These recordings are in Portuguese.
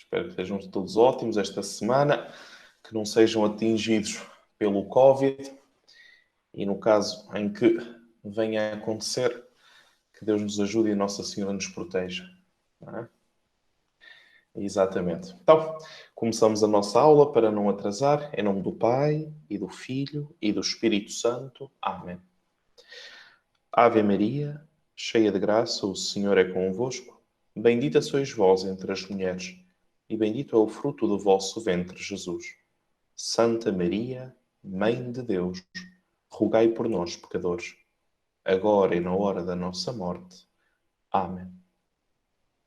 Espero que estejam todos ótimos esta semana, que não sejam atingidos pelo Covid e, no caso em que venha a acontecer, que Deus nos ajude e a Nossa Senhora nos proteja. Não é? Exatamente. Então, começamos a nossa aula para não atrasar. Em nome do Pai, e do Filho, e do Espírito Santo. Amém. Ave Maria, cheia de graça, o Senhor é convosco. Bendita sois vós entre as mulheres, e bendito é o fruto do vosso ventre, Jesus. Santa Maria, Mãe de Deus, rogai por nós, pecadores, agora e na hora da nossa morte. Amém.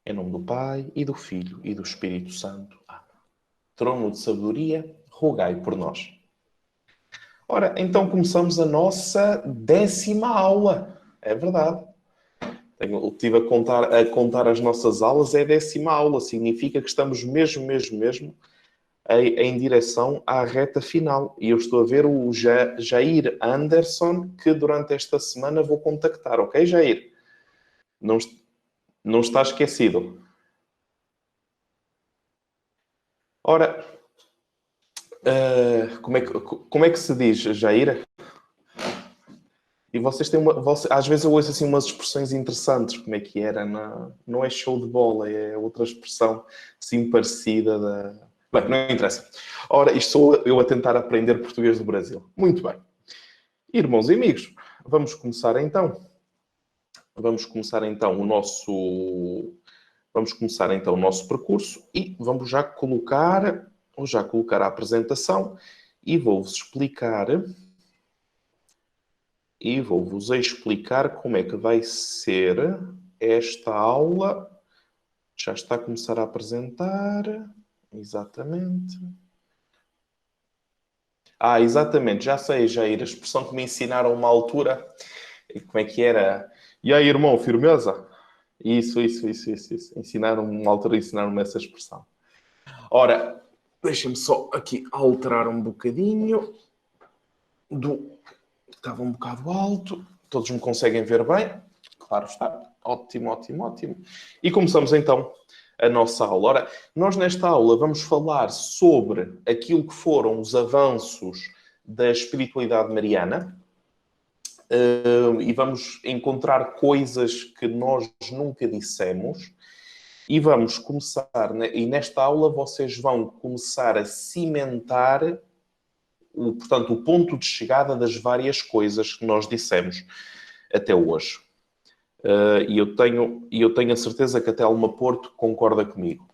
Em nome do Pai, e do Filho, e do Espírito Santo. Amém. Trono de sabedoria, rogai por nós. Ora, então começamos a nossa 10ª aula. É verdade. Estive a contar as nossas aulas, é a 10ª aula. Significa que estamos mesmo em direção à reta final. E eu estou a ver o Jair Anderson, que durante esta semana vou contactar. Ok, Jair? Não está esquecido. Ora, como é que se diz, Jair? E vocês têm às vezes eu ouço assim umas expressões interessantes, como é que era? Não é show de bola, é outra expressão assim parecida da... Bem, não interessa. Ora, isto sou eu a tentar aprender português do Brasil. Muito bem. Irmãos e amigos, vamos começar então o nosso percurso e vamos já colocar a apresentação e vou-vos explicar como é que vai ser esta aula. Já está a começar a apresentar. Exatamente. Exatamente. Já sei, Jair. A expressão que me ensinaram uma altura. Como é que era? E aí, irmão, firmeza? Isso. Ensinaram-me essa expressão. Ora, deixem-me só aqui alterar um bocadinho Estava um bocado alto. Todos me conseguem ver bem? Claro está. Ótimo. E começamos então a nossa aula. Ora, nós nesta aula vamos falar sobre aquilo que foram os avanços da espiritualidade mariana e vamos encontrar coisas que nós nunca dissemos e vamos começar, e nesta aula vocês vão começar a cimentar portanto, o ponto de chegada das várias coisas que nós dissemos até hoje. E eu tenho a certeza que até Alma Porto concorda comigo.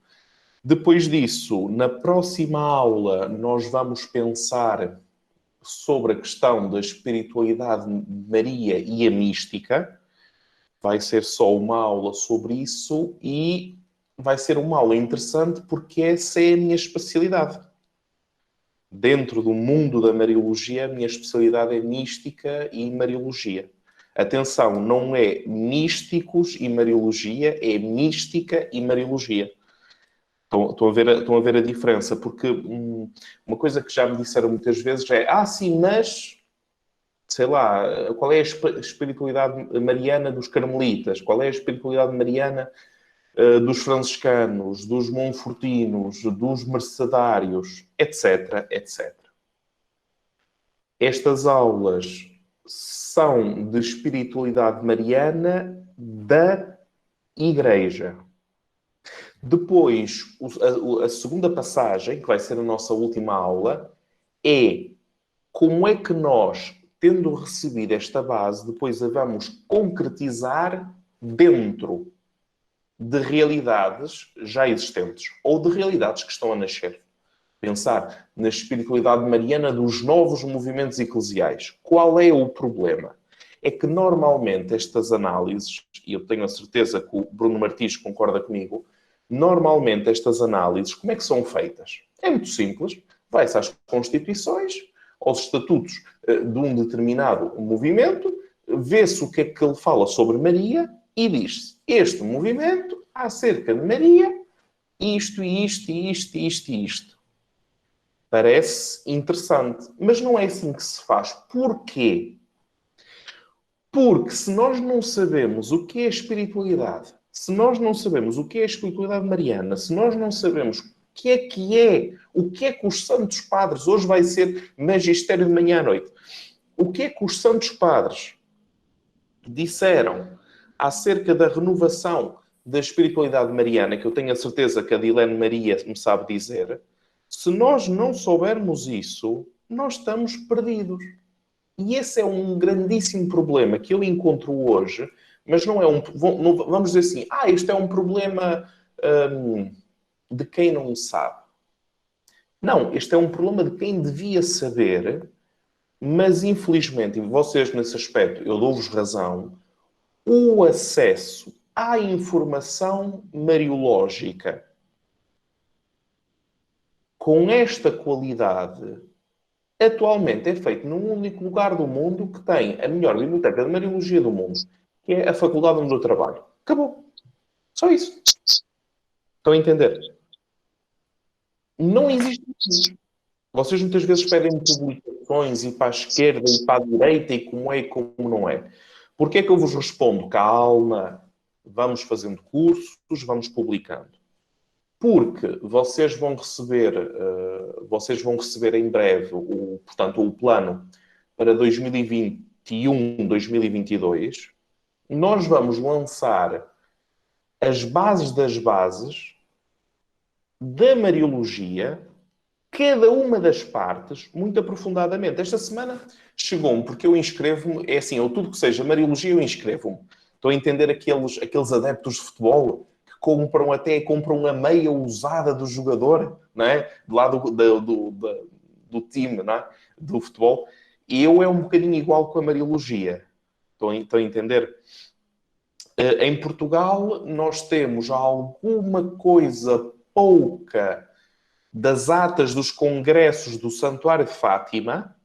Depois disso, na próxima aula, nós vamos pensar sobre a questão da espiritualidade de Maria e a mística. Vai ser só uma aula sobre isso e vai ser uma aula interessante porque essa é a minha especialidade. Dentro do mundo da Mariologia, a minha especialidade é mística e Mariologia. Atenção, não é místicos e Mariologia, é mística e Mariologia. Estão a ver a diferença, porque uma coisa que já me disseram muitas vezes é sim, mas, sei lá, qual é a espiritualidade mariana dos carmelitas? Qual é a espiritualidade mariana dos franciscanos, dos monfortinos, dos mercedários, etc. Estas aulas são de espiritualidade mariana da Igreja. Depois, a segunda passagem, que vai ser a nossa última aula, é como é que nós, tendo recebido esta base, depois a vamos concretizar dentro de realidades já existentes ou de realidades que estão a nascer. Pensar na espiritualidade mariana dos novos movimentos eclesiais. Qual é o problema? É que normalmente estas análises, e eu tenho a certeza que o Bruno Martins concorda comigo, normalmente estas análises, como é que são feitas? É muito simples. Vai-se às constituições, aos estatutos de um determinado movimento, vê-se o que é que ele fala sobre Maria e diz-se, este movimento, acerca de Maria, isto. Parece interessante, mas não é assim que se faz. Porquê? Porque se nós não sabemos o que é a espiritualidade, se nós não sabemos o que é a espiritualidade mariana, se nós não sabemos que é? O que é que os Santos Padres, hoje vai ser magistério de manhã à noite, o que é que os Santos Padres disseram acerca da renovação da espiritualidade mariana, que eu tenho a certeza que a Dilene Maria me sabe dizer, se nós não soubermos isso, nós estamos perdidos. E esse é um grandíssimo problema que eu encontro hoje, mas não é um... Vamos dizer assim, isto é um problema de quem não sabe. Não, este é um problema de quem devia saber, mas infelizmente, e vocês nesse aspecto, eu dou-vos razão, o acesso à informação mariológica com esta qualidade atualmente é feito num único lugar do mundo que tem a melhor biblioteca de Mariologia do mundo, que é a faculdade onde eu trabalho. Acabou. Só isso. Estão a entender? Não existe isso. Vocês muitas vezes pedem publicações e para a esquerda e para a direita e como é e como não é. Porquê é que eu vos respondo? Calma, vamos fazendo cursos, vamos publicando. Porque vocês vão receber em breve portanto, o plano para 2021, 2022. Nós vamos lançar as bases das bases da Mariologia, cada uma das partes, muito aprofundadamente. Esta semana chegou-me, porque eu inscrevo-me, é assim, eu tudo que seja Mariologia, eu inscrevo-me. Estou a entender aqueles adeptos de futebol que compram a meia usada do jogador, não é? Do lado do time, não é? Do futebol. E eu é um bocadinho igual com a Mariologia. Estão a entender? Em Portugal, nós temos alguma coisa pouca das atas dos congressos do Santuário de Fátima,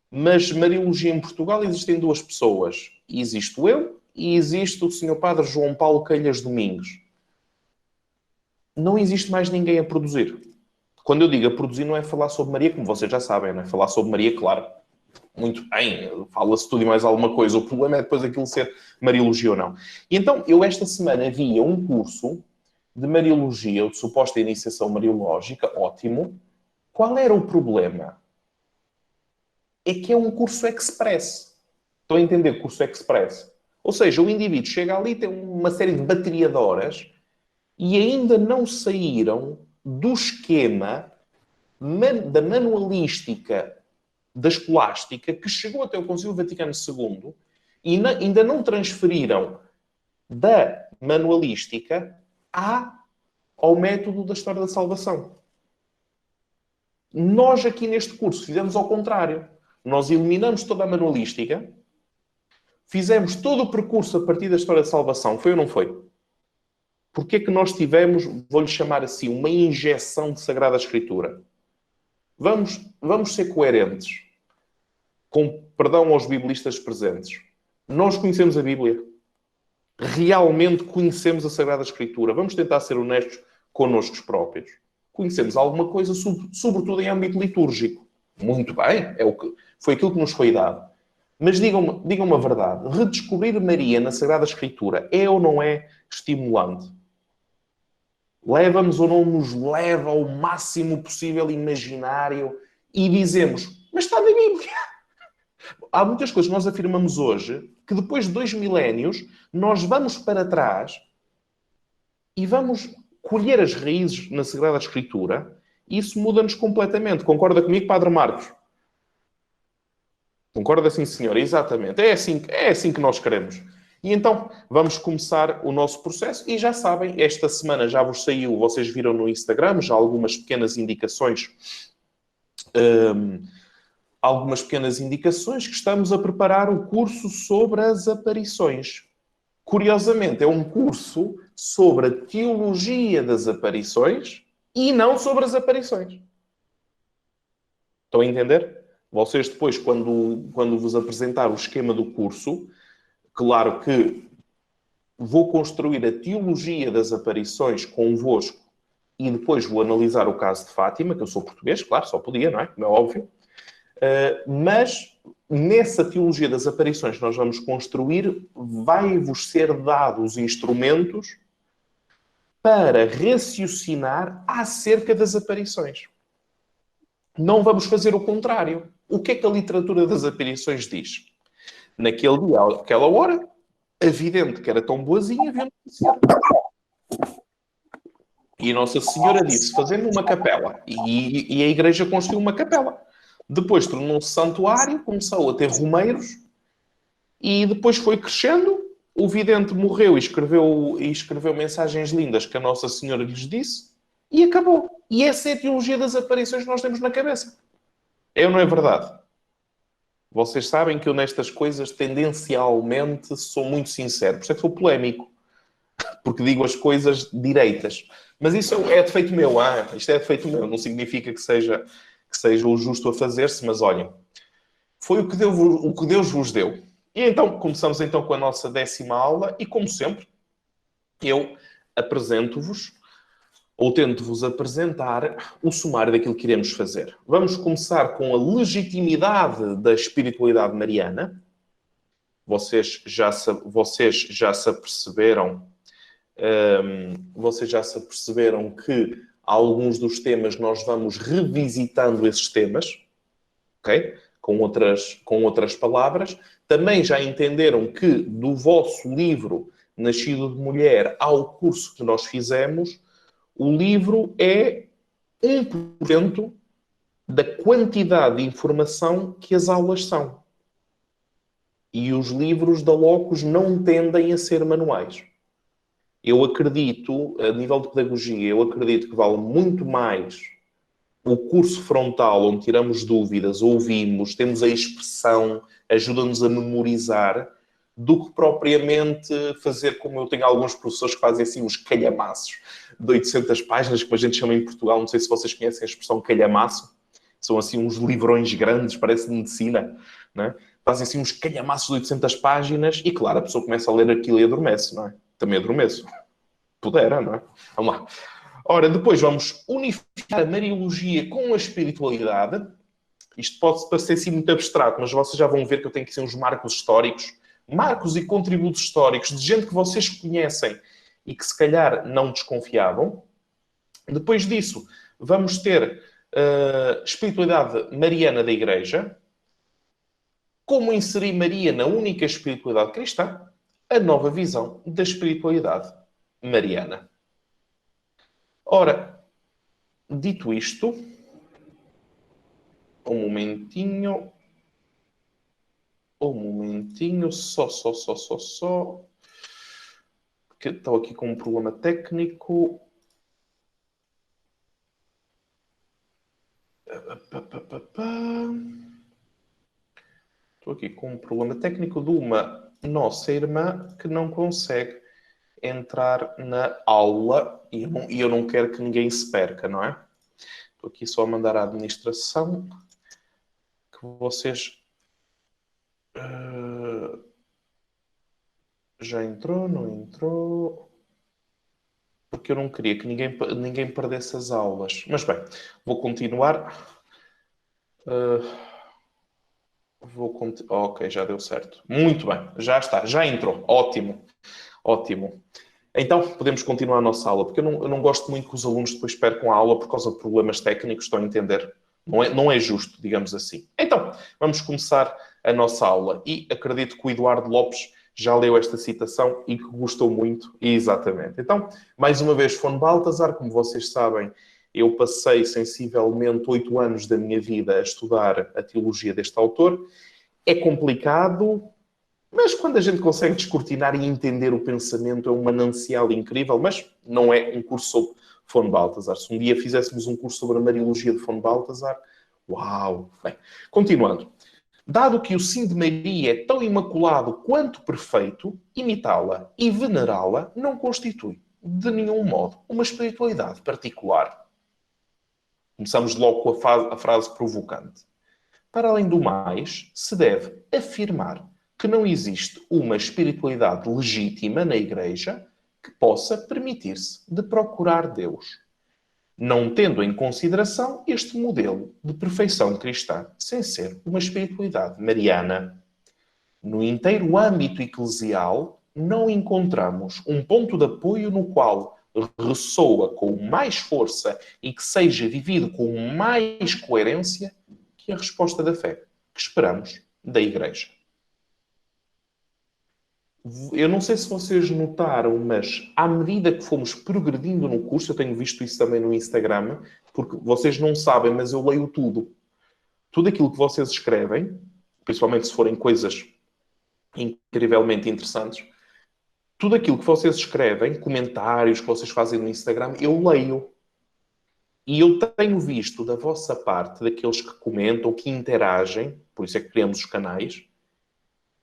mas Mariologia em Portugal existem duas pessoas. Existo eu e existe o Sr. Padre João Paulo Calhas Domingos. Não existe mais ninguém a produzir. Quando eu digo a produzir, não é falar sobre Maria, como vocês já sabem, não é? Falar sobre Maria, claro, muito bem, fala-se tudo e mais alguma coisa. O problema é depois aquilo ser Mariologia ou não. E então, eu esta semana via um curso de Mariologia, ou de suposta iniciação mariológica, ótimo. Qual era o problema? É que é um curso express. Estão a entender? Curso express. Ou seja, o indivíduo chega ali, tem uma série de bateria de horas e ainda não saíram do esquema da manualística da escolástica que chegou até o Concílio Vaticano II e ainda não transferiram da manualística ao método da história da salvação. Nós aqui neste curso fizemos ao contrário. Nós eliminamos toda a manualística, fizemos todo o percurso a partir da história da salvação. Foi ou não foi? Porque é que nós tivemos, vou-lhe chamar assim, uma injeção de Sagrada Escritura? Vamos ser coerentes. Com perdão aos biblistas presentes. Nós conhecemos a Bíblia. Realmente conhecemos a Sagrada Escritura. Vamos tentar ser honestos connosco próprios. Conhecemos alguma coisa, sobretudo em âmbito litúrgico. Muito bem, foi aquilo que nos foi dado. Mas digam-me a verdade. Redescobrir Maria na Sagrada Escritura é ou não é estimulante? Leva-nos ou não nos leva ao máximo possível imaginário e dizemos, mas está na Bíblia. Há muitas coisas que nós afirmamos hoje que depois de 2 milénios nós vamos para trás e vamos colher as raízes na Sagrada Escritura e isso muda-nos completamente. Concorda comigo, Padre Marcos? Concorda sim, senhor? Exatamente. É assim que nós queremos. E então, vamos começar o nosso processo. E já sabem, esta semana já vos saiu, vocês viram no Instagram, já algumas pequenas indicações que estamos a preparar o curso sobre as aparições. Curiosamente, é um curso sobre a teologia das aparições e não sobre as aparições. Estão a entender? Vocês depois, quando vos apresentar o esquema do curso, claro que vou construir a teologia das aparições convosco e depois vou analisar o caso de Fátima, que eu sou português, claro, só podia, não é? Como é óbvio. Mas nessa teologia das aparições que nós vamos construir, vai-vos ser dados os instrumentos para raciocinar acerca das aparições. Não vamos fazer o contrário. O que é que a literatura das aparições diz? Naquele dia, àquela hora, a vidente, que era tão boazinha, viu noticiar. E Nossa Senhora disse, fazendo uma capela. E a igreja construiu uma capela. Depois tornou-se santuário, começou a ter romeiros, e depois foi crescendo. O vidente morreu e escreveu mensagens lindas que a Nossa Senhora lhes disse, e acabou. E essa é a teologia das aparições que nós temos na cabeça. É ou não é verdade? Vocês sabem que eu nestas coisas, tendencialmente, sou muito sincero. Por isso é que sou polémico. Porque digo as coisas direitas. Mas isso é defeito meu. Isto é defeito meu. Não significa que seja o justo a fazer-se, mas olhem, foi o que Deus vos deu. E então, começamos então com a nossa 10ª aula e, como sempre, eu apresento-vos, ou tento-vos apresentar, o sumário daquilo que iremos fazer. Vamos começar com a legitimidade da espiritualidade mariana. Vocês já se aperceberam que alguns dos temas nós vamos revisitando esses temas, ok? Com outras palavras. Também já entenderam que do vosso livro Nascido de Mulher ao curso que nós fizemos, o livro é 1% da quantidade de informação que as aulas são. E os livros da Locus não tendem a ser manuais. Eu acredito, a nível de pedagogia, eu acredito que vale muito mais o curso frontal, onde tiramos dúvidas, ouvimos, temos a expressão, ajuda-nos a memorizar, do que propriamente fazer como eu tenho alguns professores que fazem assim uns calhamaços de 800 páginas, que a gente chama em Portugal, não sei se vocês conhecem a expressão calhamaço, são assim uns livrões grandes, parece de medicina, né? Fazem assim uns calhamaços de 800 páginas e, claro, a pessoa começa a ler aquilo e adormece, não é? Também adormeço. Pudera, não é? Vamos lá. Ora, depois vamos unificar a Mariologia com a espiritualidade. Isto pode parecer assim muito abstrato, mas vocês já vão ver que eu tenho que ser uns marcos históricos. Marcos e contributos históricos de gente que vocês conhecem e que se calhar não desconfiavam. Depois disso, vamos ter espiritualidade mariana da Igreja. Como inserir Maria na única espiritualidade cristã? A nova visão da espiritualidade mariana. Ora, dito isto, um momentinho, só, porque estou aqui com um problema técnico. Estou aqui com um problema técnico de uma nossa irmã que não consegue entrar na aula e eu não quero que ninguém se perca, não é? Estou aqui só a mandar a administração que vocês... já entrou? Não entrou? Porque eu não queria que ninguém perdesse as aulas. Mas bem, vou continuar. Ok, já deu certo. Muito bem, já está, já entrou. Ótimo, ótimo. Então, podemos continuar a nossa aula, porque eu não gosto muito que os alunos depois percam a aula por causa de problemas técnicos, estão a entender? Não é justo, digamos assim. Então, vamos começar a nossa aula. E acredito que o Eduardo Lopes já leu esta citação e que gostou muito. Exatamente. Então, mais uma vez, von Balthasar, como vocês sabem, eu passei sensivelmente 8 anos da minha vida a estudar a teologia deste autor. É complicado, mas quando a gente consegue descortinar e entender o pensamento, é um manancial incrível, mas não é um curso sobre von Balthasar. Se um dia fizéssemos um curso sobre a Mariologia de von Balthasar, uau! Bem, continuando. Dado que o sim de Maria é tão imaculado quanto perfeito, imitá-la e venerá-la não constitui, de nenhum modo, uma espiritualidade particular. Começamos logo com a frase provocante. Para além do mais, se deve afirmar que não existe uma espiritualidade legítima na Igreja que possa permitir-se de procurar Deus, não tendo em consideração este modelo de perfeição cristã, sem ser uma espiritualidade mariana. No inteiro âmbito eclesial, não encontramos um ponto de apoio no qual ressoa com mais força e que seja vivido com mais coerência que a resposta da fé que esperamos da Igreja. Eu não sei se vocês notaram, mas à medida que fomos progredindo no curso, eu tenho visto isso também no Instagram, porque vocês não sabem, mas eu leio tudo. Tudo aquilo que vocês escrevem, principalmente se forem coisas incrivelmente interessantes, tudo aquilo que vocês escrevem, comentários que vocês fazem no Instagram, eu leio. E eu tenho visto da vossa parte, daqueles que comentam, que interagem, por isso é que criamos os canais,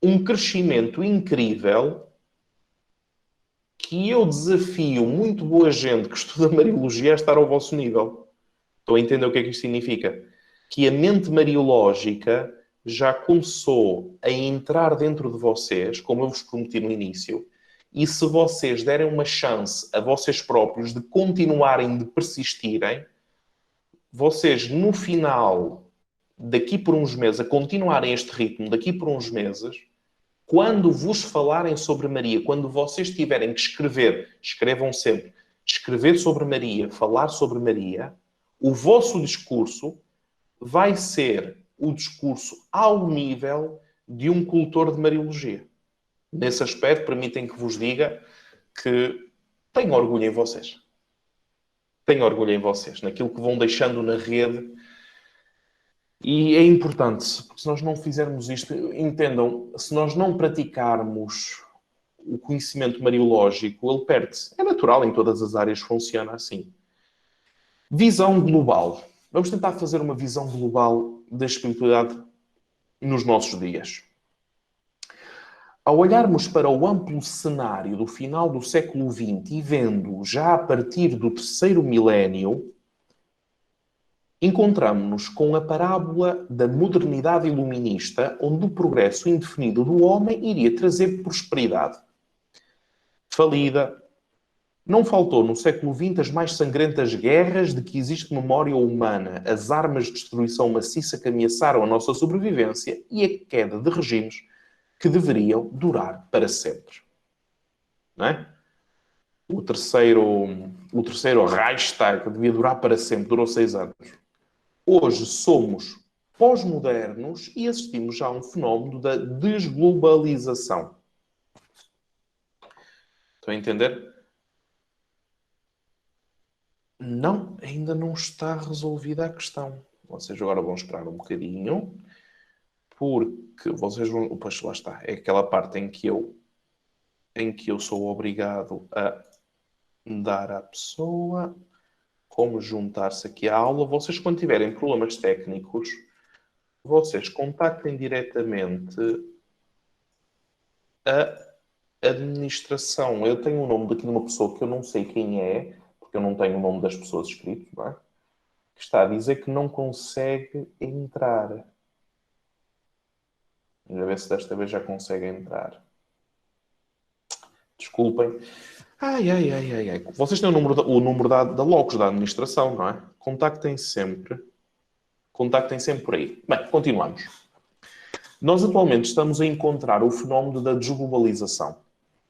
um crescimento incrível que eu desafio muito boa gente que estuda Mariologia a estar ao vosso nível. Estão a entender o que é que isto significa? Que a mente mariológica já começou a entrar dentro de vocês, como eu vos prometi no início, e se vocês derem uma chance a vocês próprios de continuarem, de persistirem, vocês no final, daqui por uns meses, a continuarem este ritmo, daqui por uns meses, quando vos falarem sobre Maria, quando vocês tiverem que escrever, escrevam sempre, escrever sobre Maria, falar sobre Maria, o vosso discurso vai ser o discurso ao nível de um cultor de Mariologia. Nesse aspecto, permitem que vos diga que tenho orgulho em vocês. Tenho orgulho em vocês, naquilo que vão deixando na rede. E é importante, porque se nós não fizermos isto, entendam, se nós não praticarmos o conhecimento mariológico, ele perde-se. É natural, em todas as áreas funciona assim. Visão global. Vamos tentar fazer uma visão global da espiritualidade nos nossos dias. Ao olharmos para o amplo cenário do final do século XX e vendo já a partir do terceiro milénio, encontramos-nos com a parábola da modernidade iluminista, onde o progresso indefinido do homem iria trazer prosperidade. Falida. Não faltou no século XX as mais sangrentas guerras de que existe memória humana, as armas de destruição maciça que ameaçaram a nossa sobrevivência e a queda de regimes que deveriam durar para sempre. Não é? O terceiro Reichstag, que devia durar para sempre, durou 6 anos. Hoje somos pós-modernos e assistimos já a um fenómeno da desglobalização. Estão a entender? Não, ainda não está resolvida a questão. Vocês agora vão esperar um bocadinho, porque vocês vão... Pois lá está, é aquela parte em que eu sou obrigado a dar à pessoa como juntar-se aqui à aula. Vocês, quando tiverem problemas técnicos, vocês contactem diretamente a administração. Eu tenho o nome daqui de uma pessoa que eu não sei quem é, porque eu não tenho o nome das pessoas escrito, não é? Que está a dizer que não consegue entrar. Vamos ver se desta vez já consegue entrar. Desculpem. Ai. Vocês têm o número da Locus, da administração, não é? Contactem sempre por aí. Bem, continuamos. Nós atualmente estamos a encontrar o fenómeno da desglobalização.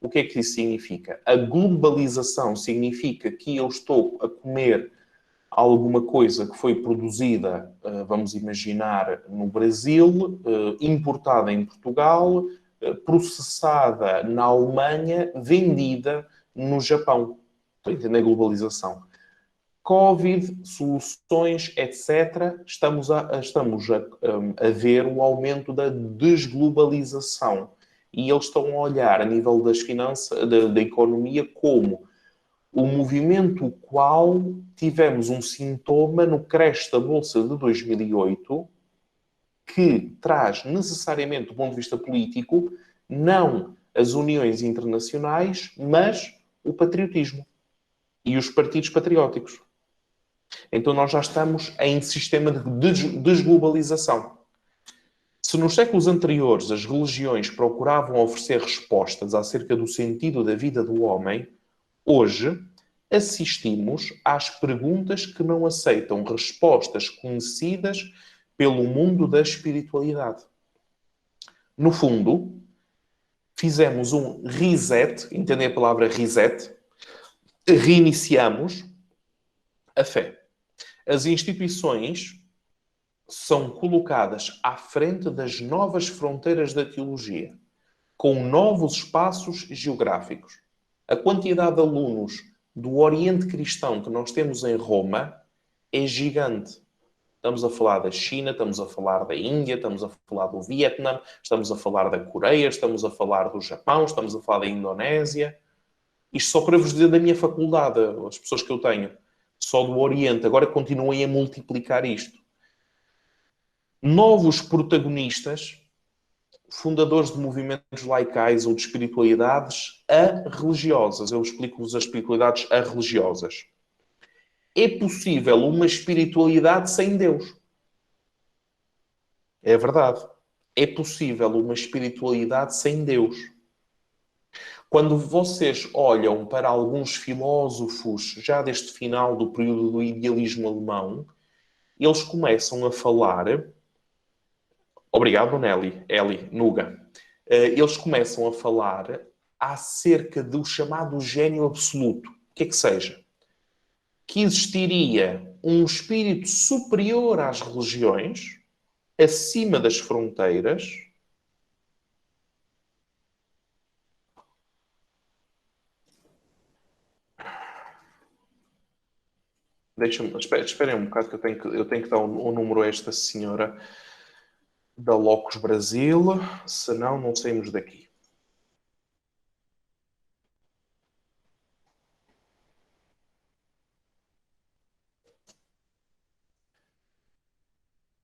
O que é que isso significa? A globalização significa que eu estou a comer alguma coisa que foi produzida, vamos imaginar, no Brasil, importada em Portugal, processada na Alemanha, vendida no Japão. Estou a entender a globalização. Covid, soluções, etc. Estamos a ver o aumento da desglobalização. E eles estão a olhar a nível das finanças, da economia, como o movimento qual tivemos um sintoma no crash da Bolsa de 2008 que traz necessariamente, do ponto de vista político, não as uniões internacionais, mas o patriotismo e os partidos patrióticos. Então nós já estamos em sistema de desglobalização. Se nos séculos anteriores as religiões procuravam oferecer respostas acerca do sentido da vida do homem, hoje assistimos às perguntas que não aceitam respostas conhecidas pelo mundo da espiritualidade. No fundo, fizemos um reset, entendem a palavra reset? reiniciamos a fé. As instituições são colocadas à frente das novas fronteiras da teologia, com novos espaços geográficos. A quantidade de alunos do Oriente Cristão que nós temos em Roma é gigante. Estamos a falar da China, estamos a falar da Índia, estamos a falar do Vietnã, estamos a falar da Coreia, estamos a falar do Japão, estamos a falar da Indonésia. Isto só para vos dizer da minha faculdade, as pessoas que eu tenho, só do Oriente. Agora continuem a multiplicar isto. Novos protagonistas, fundadores de movimentos laicais ou de espiritualidades a-religiosas. Eu explico-vos as espiritualidades a-religiosas. É possível uma espiritualidade sem Deus. É verdade. É possível uma espiritualidade sem Deus. Quando vocês olham para alguns filósofos, já deste final do período do idealismo alemão, eles começam a falar... Obrigado, Nelly. Eli, Nuga. Eles começam a falar acerca do chamado gênio absoluto. O que é que seja? Que existiria um espírito superior às religiões, acima das fronteiras. Esperem um bocado que eu tenho que dar um número a esta senhora da Locus Brasil, senão não saímos daqui.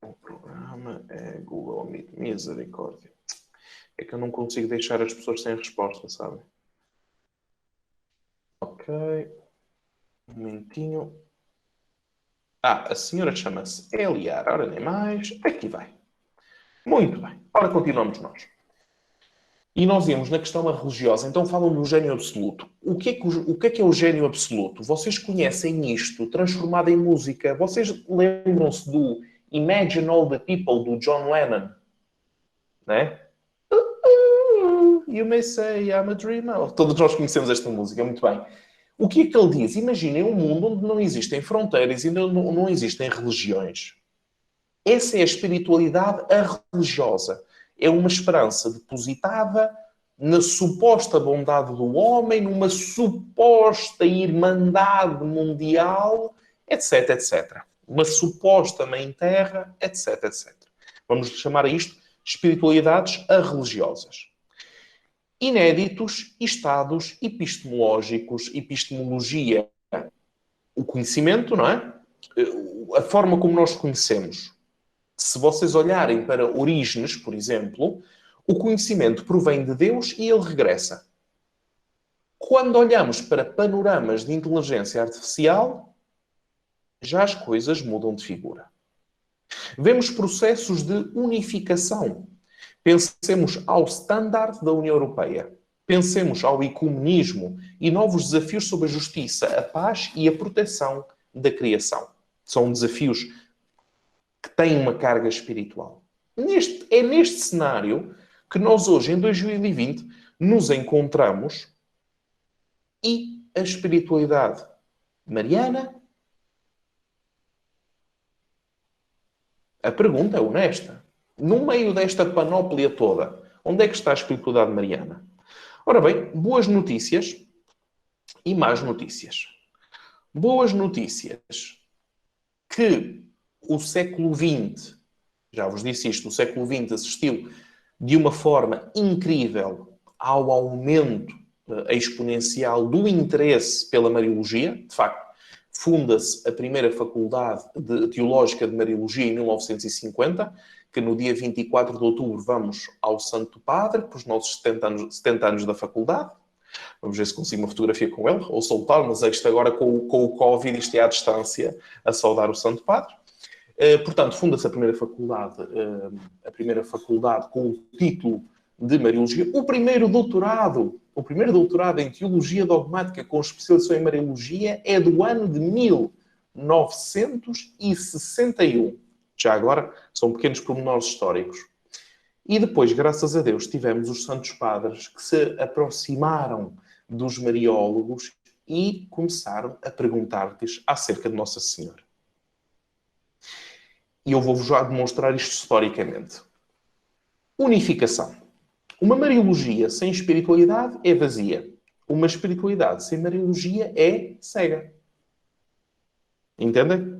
O programa é Google Meet. Misericórdia. É que eu não consigo deixar as pessoas sem resposta, sabem? Ok. Um momentinho. A senhora chama-se Eliar. Ora, nem mais. Aqui vai. Muito bem. Ora, continuamos nós. E nós íamos na questão religiosa. Então falam do gênio absoluto. O que é o gênio absoluto? Vocês conhecem isto transformado em música. Vocês lembram-se do Imagine All the People, do John Lennon? Né? You may say I'm a dreamer. Todos nós conhecemos esta música, muito bem. O que é que ele diz? Imaginem um mundo onde não existem fronteiras e não existem religiões. Essa é a espiritualidade religiosa. É uma esperança depositada na suposta bondade do homem, numa suposta irmandade mundial, etc, etc. Uma suposta mãe terra, etc, etc. Vamos chamar a isto espiritualidades religiosas. Inéditos estados epistemológicos, epistemologia, o conhecimento, não é? A forma como nós conhecemos. Se vocês olharem para Orígenes, por exemplo, o conhecimento provém de Deus e ele regressa. Quando olhamos para panoramas de inteligência artificial, já as coisas mudam de figura. Vemos processos de unificação. Pensemos ao standard da União Europeia. Pensemos ao ecumenismo e novos desafios sobre a justiça, a paz e a proteção da criação. São desafios que têm uma carga espiritual. É neste cenário que nós hoje, em 2020, nos encontramos e a espiritualidade mariana. A pergunta é honesta. No meio desta panóplia toda, onde é que está a espiritualidade mariana? Ora bem, boas notícias e más notícias. Boas notícias que o século XX, já vos disse isto, o século XX assistiu de uma forma incrível ao aumento exponencial do interesse pela Mariologia. De facto, funda-se a primeira Faculdade Teológica de Mariologia em 1950, que no dia 24 de outubro vamos ao Santo Padre, para os nossos 70 anos da faculdade. Vamos ver se consigo uma fotografia com ele, ou soltar, mas isto agora com o Covid, isto é à distância, a saudar o Santo Padre. Portanto, funda-se a primeira faculdade com o título de Mariologia. O primeiro doutorado em Teologia Dogmática com especialização em Mariologia é do ano de 1961. Já agora, são pequenos pormenores históricos. E depois, graças a Deus, tivemos os Santos Padres que se aproximaram dos mariólogos e começaram a perguntar-lhes acerca de Nossa Senhora. E eu vou-vos já demonstrar isto historicamente. Unificação. Uma Mariologia sem espiritualidade é vazia. Uma espiritualidade sem Mariologia é cega. Entendem?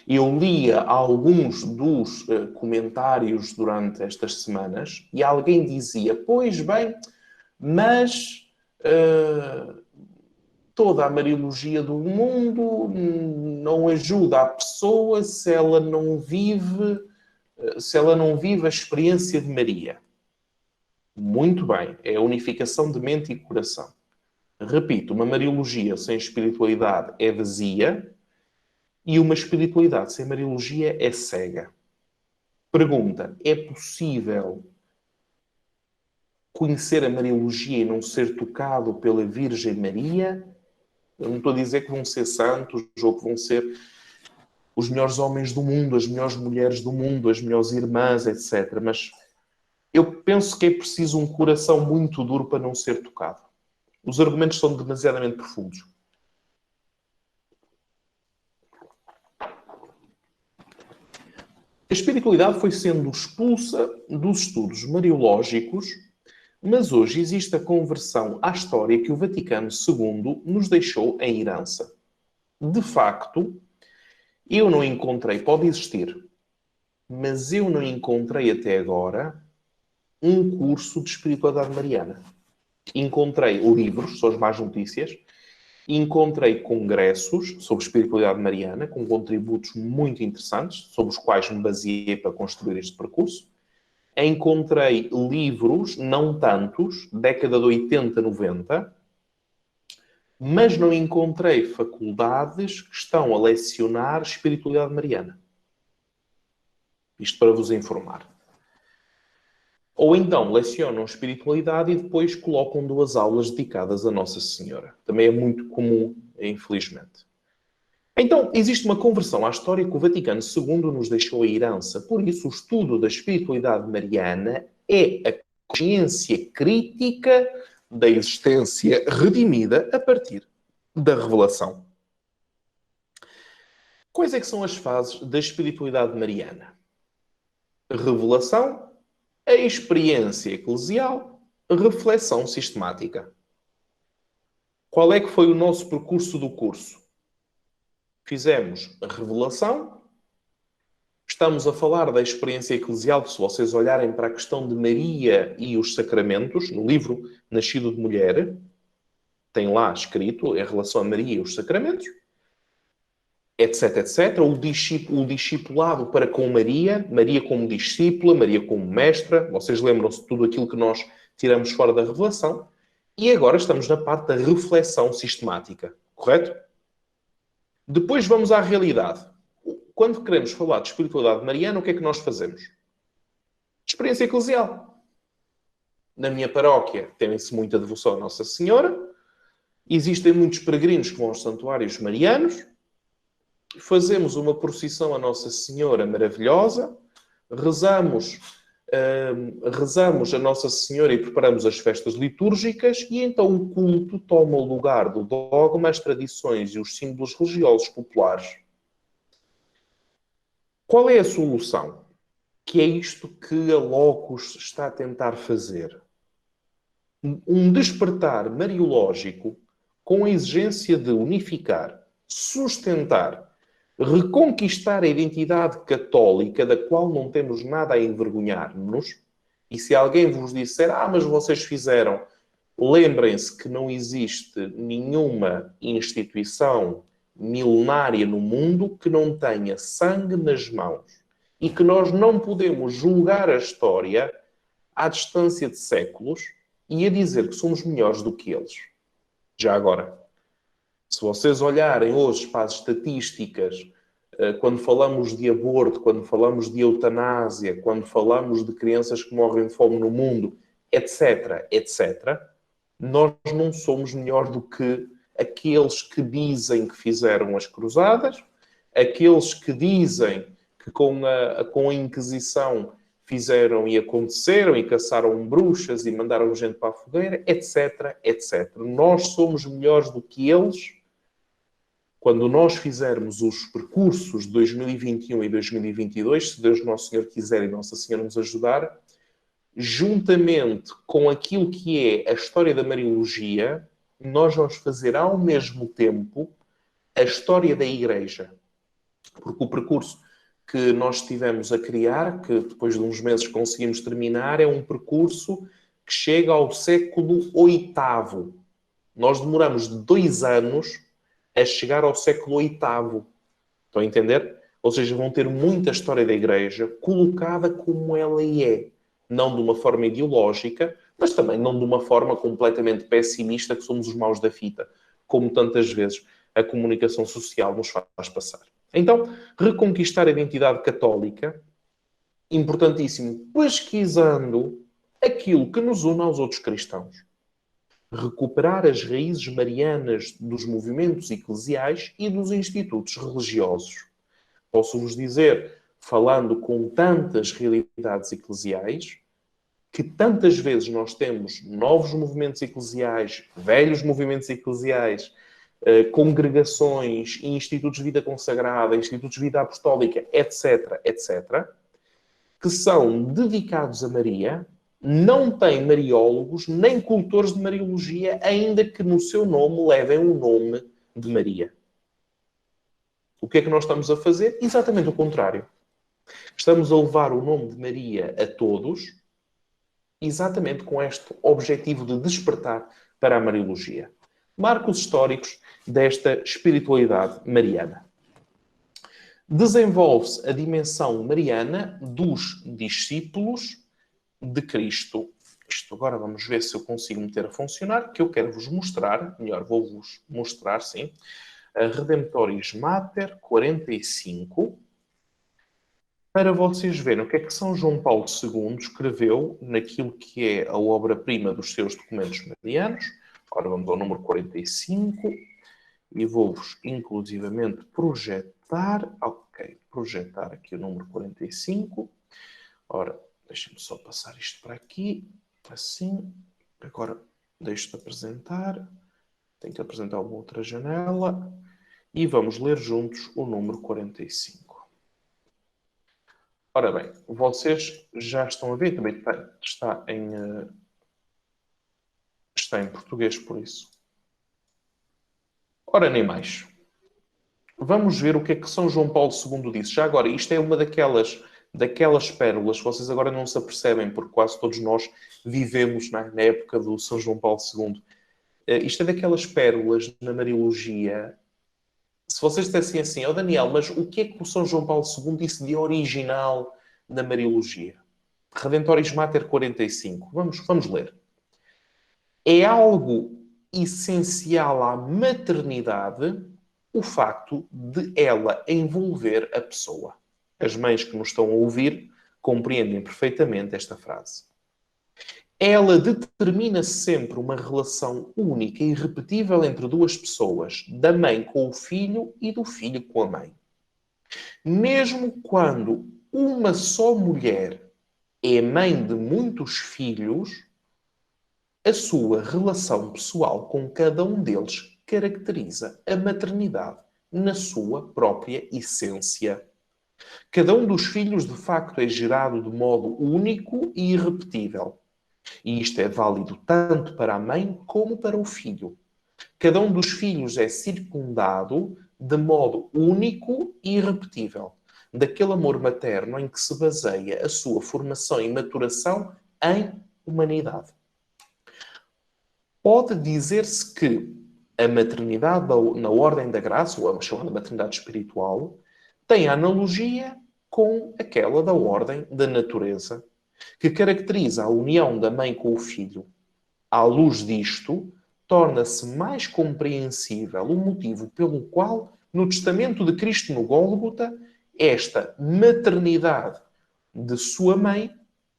Eu lia alguns dos comentários durante estas semanas e alguém dizia, pois bem, mas toda a Mariologia do mundo não ajuda a pessoa se ela não vive a experiência de Maria. Muito bem, é a unificação de mente e coração. Repito, uma Mariologia sem espiritualidade é vazia e uma espiritualidade sem Mariologia é cega. Pergunta, é possível conhecer a Mariologia e não ser tocado pela Virgem Maria? Eu não estou a dizer que vão ser santos ou que vão ser os melhores homens do mundo, as melhores mulheres do mundo, as melhores irmãs, etc. Mas eu penso que é preciso um coração muito duro para não ser tocado. Os argumentos são demasiadamente profundos. A espiritualidade foi sendo expulsa dos estudos mariológicos, mas hoje existe a conversão à história que o Vaticano II nos deixou em herança. De facto, eu não encontrei, pode existir, mas eu não encontrei até agora um curso de espiritualidade mariana. Encontrei livros, são as más notícias, encontrei congressos sobre espiritualidade mariana, com contributos muito interessantes, sobre os quais me baseei para construir este percurso. Encontrei livros, não tantos, década de 80, 90, mas não encontrei faculdades que estão a lecionar espiritualidade mariana. Isto para vos informar. Ou então lecionam espiritualidade e depois colocam 2 aulas dedicadas a Nossa Senhora. Também é muito comum, infelizmente. Então, existe uma conversão à história que o Vaticano II nos deixou a herança. Por isso, o estudo da espiritualidade mariana é a consciência crítica da existência redimida a partir da revelação. Quais é que são as fases da espiritualidade mariana? Revelação, a experiência eclesial, reflexão sistemática. Qual é que foi o nosso percurso do curso? Fizemos a revelação. Estamos a falar da experiência eclesial, se vocês olharem para a questão de Maria e os sacramentos, no livro Nascido de Mulher, tem lá escrito em relação a Maria e os sacramentos, etc, etc. O discipulado para com Maria, Maria como discípula, Maria como mestra. Vocês lembram-se de tudo aquilo que nós tiramos fora da revelação. E agora estamos na parte da reflexão sistemática, correto? Depois vamos à realidade. Quando queremos falar de espiritualidade mariana, o que é que nós fazemos? Experiência eclesial. Na minha paróquia tem-se muita devoção a Nossa Senhora. Existem muitos peregrinos que vão aos santuários marianos. Fazemos uma procissão a Nossa Senhora maravilhosa. Rezamos a Nossa Senhora e preparamos as festas litúrgicas. E então o culto toma o lugar do dogma, as tradições e os símbolos religiosos populares. Qual é a solução? Que é isto que a Locus está a tentar fazer. Um despertar mariológico com a exigência de unificar, sustentar, reconquistar a identidade católica da qual não temos nada a envergonhar-nos. E se alguém vos disser, mas vocês fizeram, lembrem-se que não existe nenhuma instituição milenária no mundo que não tenha sangue nas mãos e que nós não podemos julgar a história à distância de séculos e a dizer que somos melhores do que eles. Já agora, se vocês olharem hoje para as estatísticas, quando falamos de aborto, quando falamos de eutanásia, quando falamos de crianças que morrem de fome no mundo, etc, etc, nós não somos melhor do que aqueles que dizem que fizeram as cruzadas, aqueles que dizem que com a Inquisição fizeram e aconteceram e caçaram bruxas e mandaram gente para a fogueira, etc, etc. Nós somos melhores do que eles quando nós fizermos os percursos de 2021 e 2022, se Deus Nosso Senhor quiser e Nossa Senhora nos ajudar, juntamente com aquilo que é a história da Mariologia, nós vamos fazer ao mesmo tempo a história da Igreja. Porque o percurso que nós estivemos a criar, que depois de uns meses conseguimos terminar, é um percurso que chega ao século VIII. Nós demoramos 2 anos a chegar ao século VIII. Estão a entender? Ou seja, vão ter muita história da Igreja colocada como ela é. Não de uma forma ideológica, mas também não de uma forma completamente pessimista, que somos os maus da fita, como tantas vezes a comunicação social nos faz passar. Então, reconquistar a identidade católica, importantíssimo, pesquisando aquilo que nos une aos outros cristãos. Recuperar as raízes marianas dos movimentos eclesiais e dos institutos religiosos. Posso-vos dizer, falando com tantas realidades eclesiais, que tantas vezes nós temos novos movimentos eclesiais, velhos movimentos eclesiais, congregações, institutos de vida consagrada, institutos de vida apostólica, etc., etc., que são dedicados a Maria, não têm mariólogos, nem cultores de Mariologia, ainda que no seu nome levem o nome de Maria. O que é que nós estamos a fazer? Exatamente o contrário. Estamos a levar o nome de Maria a todos, exatamente com este objetivo de despertar para a Mariologia. Marcos históricos desta espiritualidade mariana. Desenvolve-se a dimensão mariana dos discípulos de Cristo. Isto agora vamos ver se eu consigo meter a funcionar, que eu quero vos mostrar, melhor, vou-vos mostrar, sim, a Redemptoris Mater 45, para vocês verem o que é que São João Paulo II escreveu naquilo que é a obra-prima dos seus documentos marianos. Agora vamos ao número 45 e vou-vos inclusivamente projetar. Ok, projetar aqui o número 45. Ora, deixem-me só passar isto para aqui. Assim. Agora deixo-te apresentar. Tenho que apresentar uma outra janela. E vamos ler juntos o número 45. Ora bem, vocês já estão a ver, também está em português, por isso. Ora, nem mais. Vamos ver o que é que São João Paulo II disse. Já agora, isto é uma daquelas pérolas que vocês agora não se apercebem, porque quase todos nós vivemos na época do São João Paulo II. Isto é daquelas pérolas na Mariologia. Se vocês dissessem assim, ó Daniel, mas o que é que o São João Paulo II disse de original na Mariologia? Redemptoris Mater 45. Vamos ler. É algo essencial à maternidade o facto de ela envolver a pessoa. As mães que nos estão a ouvir compreendem perfeitamente esta frase. Ela determina sempre uma relação única e irrepetível entre duas pessoas, da mãe com o filho e do filho com a mãe. Mesmo quando uma só mulher é mãe de muitos filhos, a sua relação pessoal com cada um deles caracteriza a maternidade na sua própria essência. Cada um dos filhos, de facto, é gerado de modo único e irrepetível. E isto é válido tanto para a mãe como para o filho. Cada um dos filhos é circundado de modo único e irrepetível, daquele amor materno em que se baseia a sua formação e maturação em humanidade. Pode dizer-se que a maternidade na ordem da graça, ou a chamada maternidade espiritual, tem analogia com aquela da ordem da natureza, que caracteriza a união da mãe com o filho. À luz disto, torna-se mais compreensível o motivo pelo qual, no testamento de Cristo no Gólgota, esta maternidade de sua mãe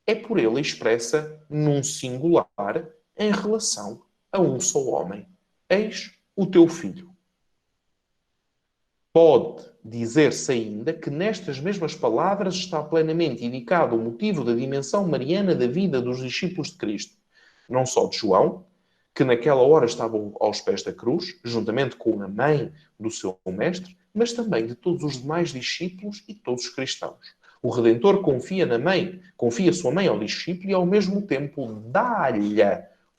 é por ele expressa num singular em relação a um só homem. Eis o teu filho. Pode dizer-se ainda que nestas mesmas palavras está plenamente indicado o motivo da dimensão mariana da vida dos discípulos de Cristo. Não só de João, que naquela hora estavam aos pés da cruz, juntamente com a mãe do seu mestre, mas também de todos os demais discípulos e todos os cristãos. O Redentor confia na mãe, confia sua mãe ao discípulo e ao mesmo tempo dá-lhe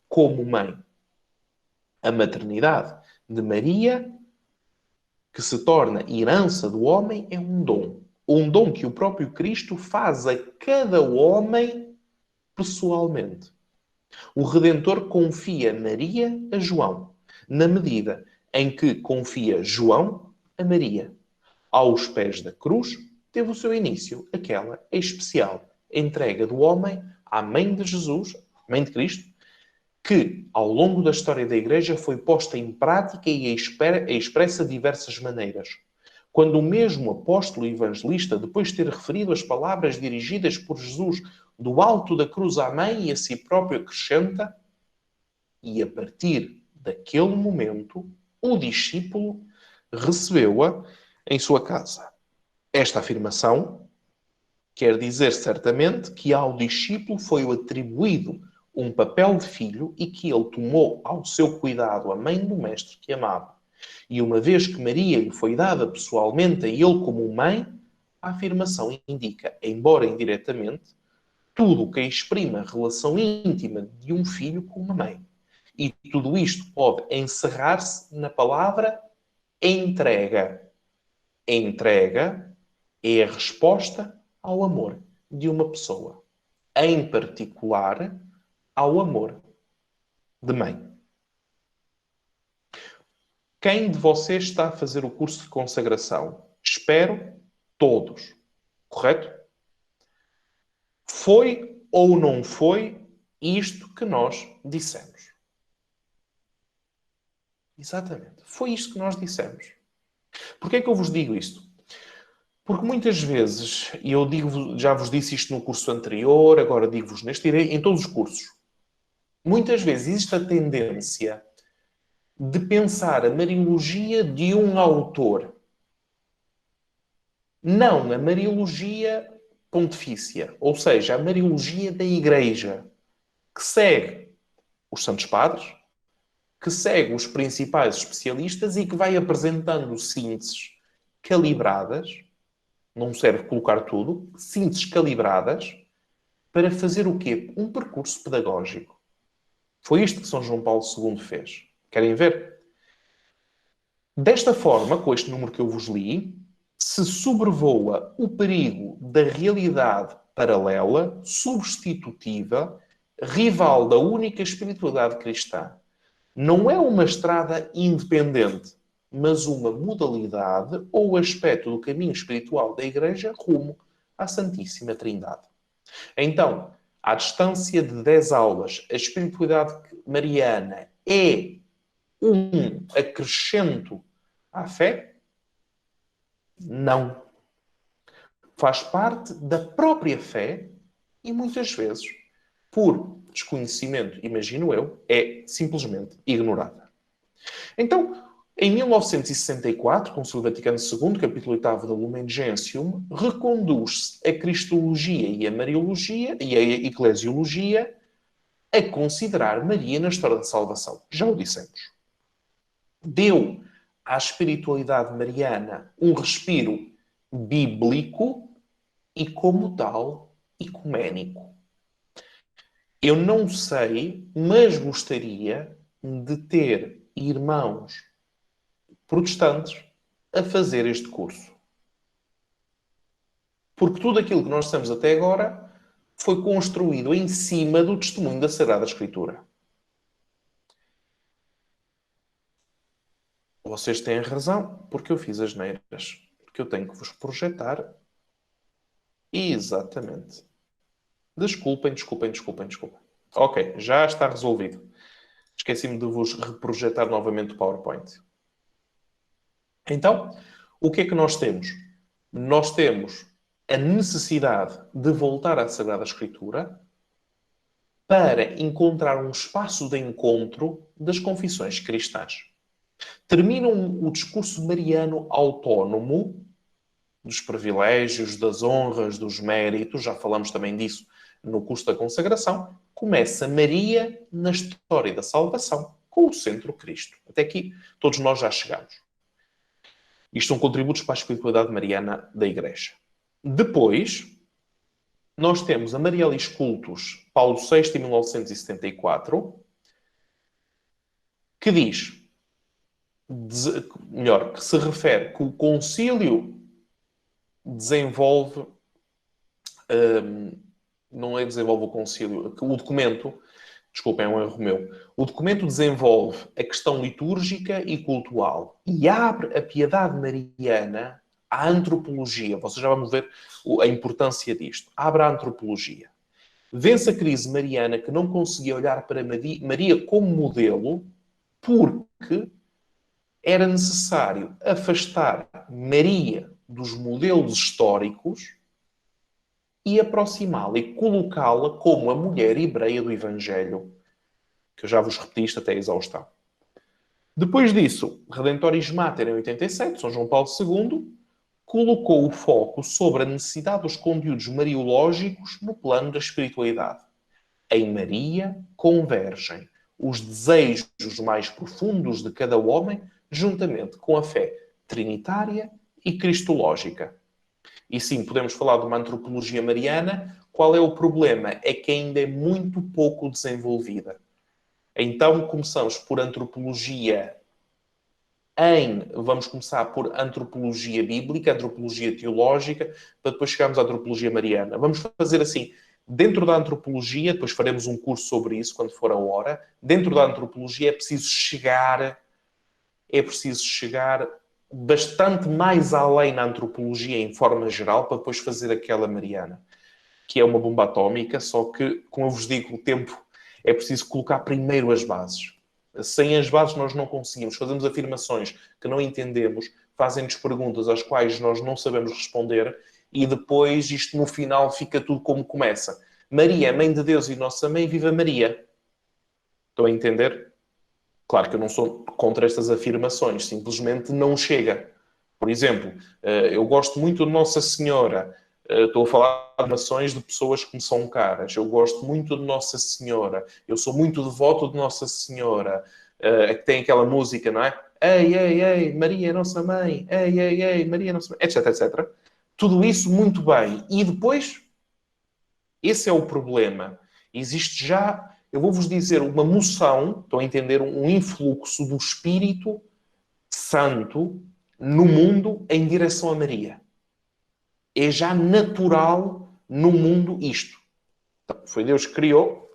como mãe a maternidade de Maria, que se torna herança do homem, é um dom. Um dom que o próprio Cristo faz a cada homem pessoalmente. O Redentor confia Maria a João, na medida em que confia João a Maria. Aos pés da cruz, teve o seu início aquela especial entrega do homem à mãe de Jesus, mãe de Cristo, que, ao longo da história da Igreja, foi posta em prática e expressa de diversas maneiras. Quando o mesmo apóstolo evangelista, depois de ter referido as palavras dirigidas por Jesus do alto da cruz à mãe e a si próprio, acrescenta: e a partir daquele momento, o discípulo recebeu-a em sua casa. Esta afirmação quer dizer certamente que ao discípulo foi atribuído um papel de filho e que ele tomou ao seu cuidado a mãe do mestre que amava. E uma vez que Maria lhe foi dada pessoalmente a ele como mãe, a afirmação indica, embora indiretamente, tudo o que exprime a relação íntima de um filho com uma mãe. E tudo isto pode encerrar-se na palavra entrega. Entrega é a resposta ao amor de uma pessoa, em particular ao amor de mãe. Quem de vocês está a fazer o curso de consagração? Espero todos. Correto? Foi ou não foi isto que nós dissemos? Exatamente. Foi isto que nós dissemos. Porquê é que eu vos digo isto? Porque muitas vezes, e eu digo, já vos disse isto no curso anterior, agora digo-vos neste, em todos os cursos, muitas vezes existe a tendência de pensar a Mariologia de um autor. Não a Mariologia pontifícia, ou seja, a Mariologia da Igreja, que segue os Santos Padres, que segue os principais especialistas e que vai apresentando sínteses calibradas, não serve colocar tudo, sínteses calibradas, para fazer o quê? Um percurso pedagógico. Foi isto que São João Paulo II fez. Querem ver? Desta forma, com este número que eu vos li, se sobrevoa o perigo da realidade paralela, substitutiva, rival da única espiritualidade cristã. Não é uma estrada independente, mas uma modalidade ou aspecto do caminho espiritual da Igreja rumo à Santíssima Trindade. Então, à distância de 10 aulas, a espiritualidade mariana é um acrescento à fé? Não. Faz parte da própria fé e muitas vezes, por desconhecimento, imagino eu, é simplesmente ignorada. Então, em 1964, Concílio Vaticano II, capítulo 8 da Lumen Gentium, reconduz-se a Cristologia e a Mariologia e a Eclesiologia a considerar Maria na história da salvação. Já o dissemos. Deu à espiritualidade mariana um respiro bíblico e, como tal, ecuménico. Eu não sei, mas gostaria de ter irmãos protestantes a fazer este curso. Porque tudo aquilo que nós estamos até agora foi construído em cima do testemunho da Sagrada Escritura. Vocês têm razão, porque eu fiz as neiras. Porque eu tenho que vos projetar. Exatamente. Desculpem. Ok, já está resolvido. Esqueci-me de vos reprojetar novamente o PowerPoint. Então, o que é que nós temos? Nós temos a necessidade de voltar à Sagrada Escritura para encontrar um espaço de encontro das confissões cristãs. Terminam o discurso mariano autónomo dos privilégios, das honras, dos méritos, já falamos também disso no curso da consagração. Começa Maria na história da salvação, com o centro Cristo. Até aqui todos nós já chegamos. Isto são contributos para a espiritualidade mariana da Igreja. Depois, nós temos a Marialis Cultus, Paulo VI, em 1974, que diz, melhor, que se refere que o concílio desenvolve, não é desenvolve o concílio, que o documento, desculpem, é um erro meu, o documento desenvolve a questão litúrgica e cultural e abre a piedade mariana à antropologia. Vocês já vão ver a importância disto. Abre a antropologia. Vence a crise mariana que não conseguia olhar para Maria como modelo porque era necessário afastar Maria dos modelos históricos e aproximá-la e colocá-la como a mulher hebreia do Evangelho, que eu já vos repeti isto até a exaustão. Depois disso, Redentoris Mater, em 87, São João Paulo II, colocou o foco sobre a necessidade dos conteúdos mariológicos no plano da espiritualidade. Em Maria convergem os desejos mais profundos de cada homem, juntamente com a fé trinitária e cristológica. E sim, podemos falar de uma antropologia mariana. Qual é o problema? É que ainda é muito pouco desenvolvida. Então começamos por antropologia vamos começar por antropologia bíblica, antropologia teológica, para depois chegarmos à antropologia mariana. Vamos fazer assim, dentro da antropologia, depois faremos um curso sobre isso quando for a hora, dentro da antropologia é preciso chegar bastante mais além na antropologia em forma geral, para depois fazer aquela mariana, que é uma bomba atómica, só que, como eu vos digo, o tempo é preciso colocar primeiro as bases. Sem as bases nós não conseguimos. Fazemos afirmações que não entendemos, fazem-nos perguntas às quais nós não sabemos responder e depois isto no final fica tudo como começa. Maria, Mãe de Deus e Nossa Mãe, viva Maria. Estão a entender? Claro que eu não sou contra estas afirmações, simplesmente não chega. Por exemplo, eu gosto muito de Nossa Senhora. Estou a falar de afirmações de pessoas que me são caras. Eu gosto muito de Nossa Senhora. Eu sou muito devoto de Nossa Senhora. Que tem aquela música, não é? Ei, ei, ei, Maria, Nossa Mãe. Ei, ei, ei, Maria, Nossa Mãe. Etc, etc. Tudo isso muito bem. E depois, esse é o problema. Existe já, eu vou-vos dizer, uma moção, estão a entender, um influxo do Espírito Santo no mundo em direção a Maria. É já natural no mundo isto. Então, foi Deus que criou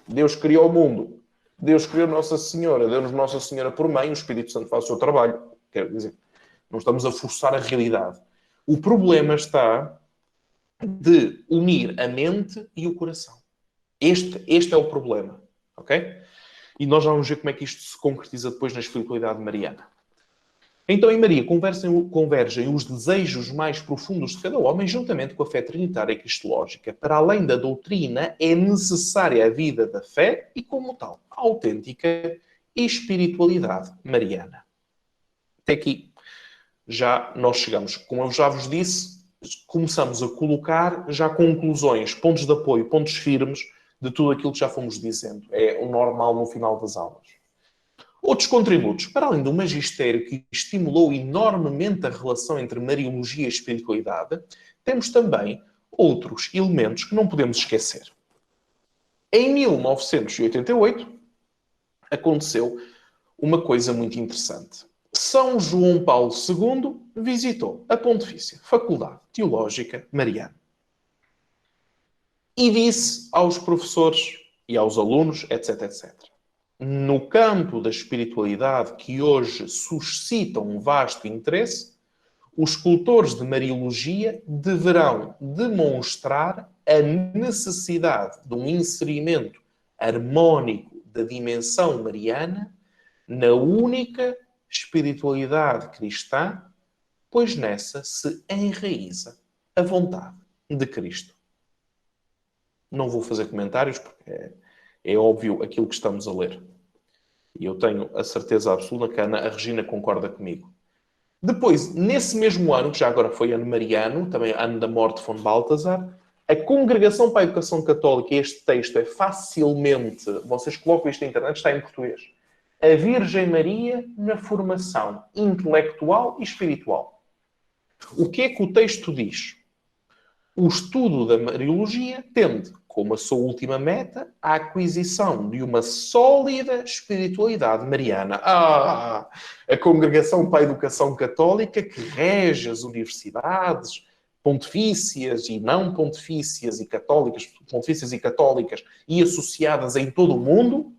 o mundo. Deus criou Nossa Senhora, deu-nos Nossa Senhora por mãe, o Espírito Santo faz o seu trabalho. Quer dizer, não estamos a forçar a realidade. O problema está de unir a mente e o coração. Este é o problema. Ok? E nós já vamos ver como é que isto se concretiza depois na espiritualidade mariana. Então, em Maria convergem os desejos mais profundos de cada homem, juntamente com a fé trinitária e cristológica. Para além da doutrina, é necessária a vida da fé e, como tal, a autêntica espiritualidade mariana. Até aqui já nós chegamos. Como eu já vos disse, começamos a colocar já conclusões, pontos de apoio, pontos firmes de tudo aquilo que já fomos dizendo. É o normal no final das aulas. Outros contributos. Para além do magistério que estimulou enormemente a relação entre Mariologia e espiritualidade, temos também outros elementos que não podemos esquecer. Em 1988, aconteceu uma coisa muito interessante. São João Paulo II visitou a Pontifícia Faculdade Teológica Mariana e disse aos professores e aos alunos, etc, etc. No campo da espiritualidade, que hoje suscita um vasto interesse, os escultores de Mariologia deverão demonstrar a necessidade de um inserimento harmónico da dimensão mariana na única espiritualidade cristã, pois nessa se enraiza a vontade de Cristo. Não vou fazer comentários porque é óbvio aquilo que estamos a ler. E eu tenho a certeza absoluta que a Regina concorda comigo. Depois, nesse mesmo ano, que já agora foi ano mariano, também ano da morte de Von Balthasar, a Congregação para a Educação Católica, este texto é facilmente, vocês colocam isto na internet, está em português. A Virgem Maria na formação intelectual e espiritual. O que é que o texto diz? O estudo da Mariologia tende, como a sua última meta, a aquisição de uma sólida espiritualidade mariana. A Congregação para a Educação Católica, que rege as universidades pontifícias e não pontifícias e católicas e associadas em todo o mundo,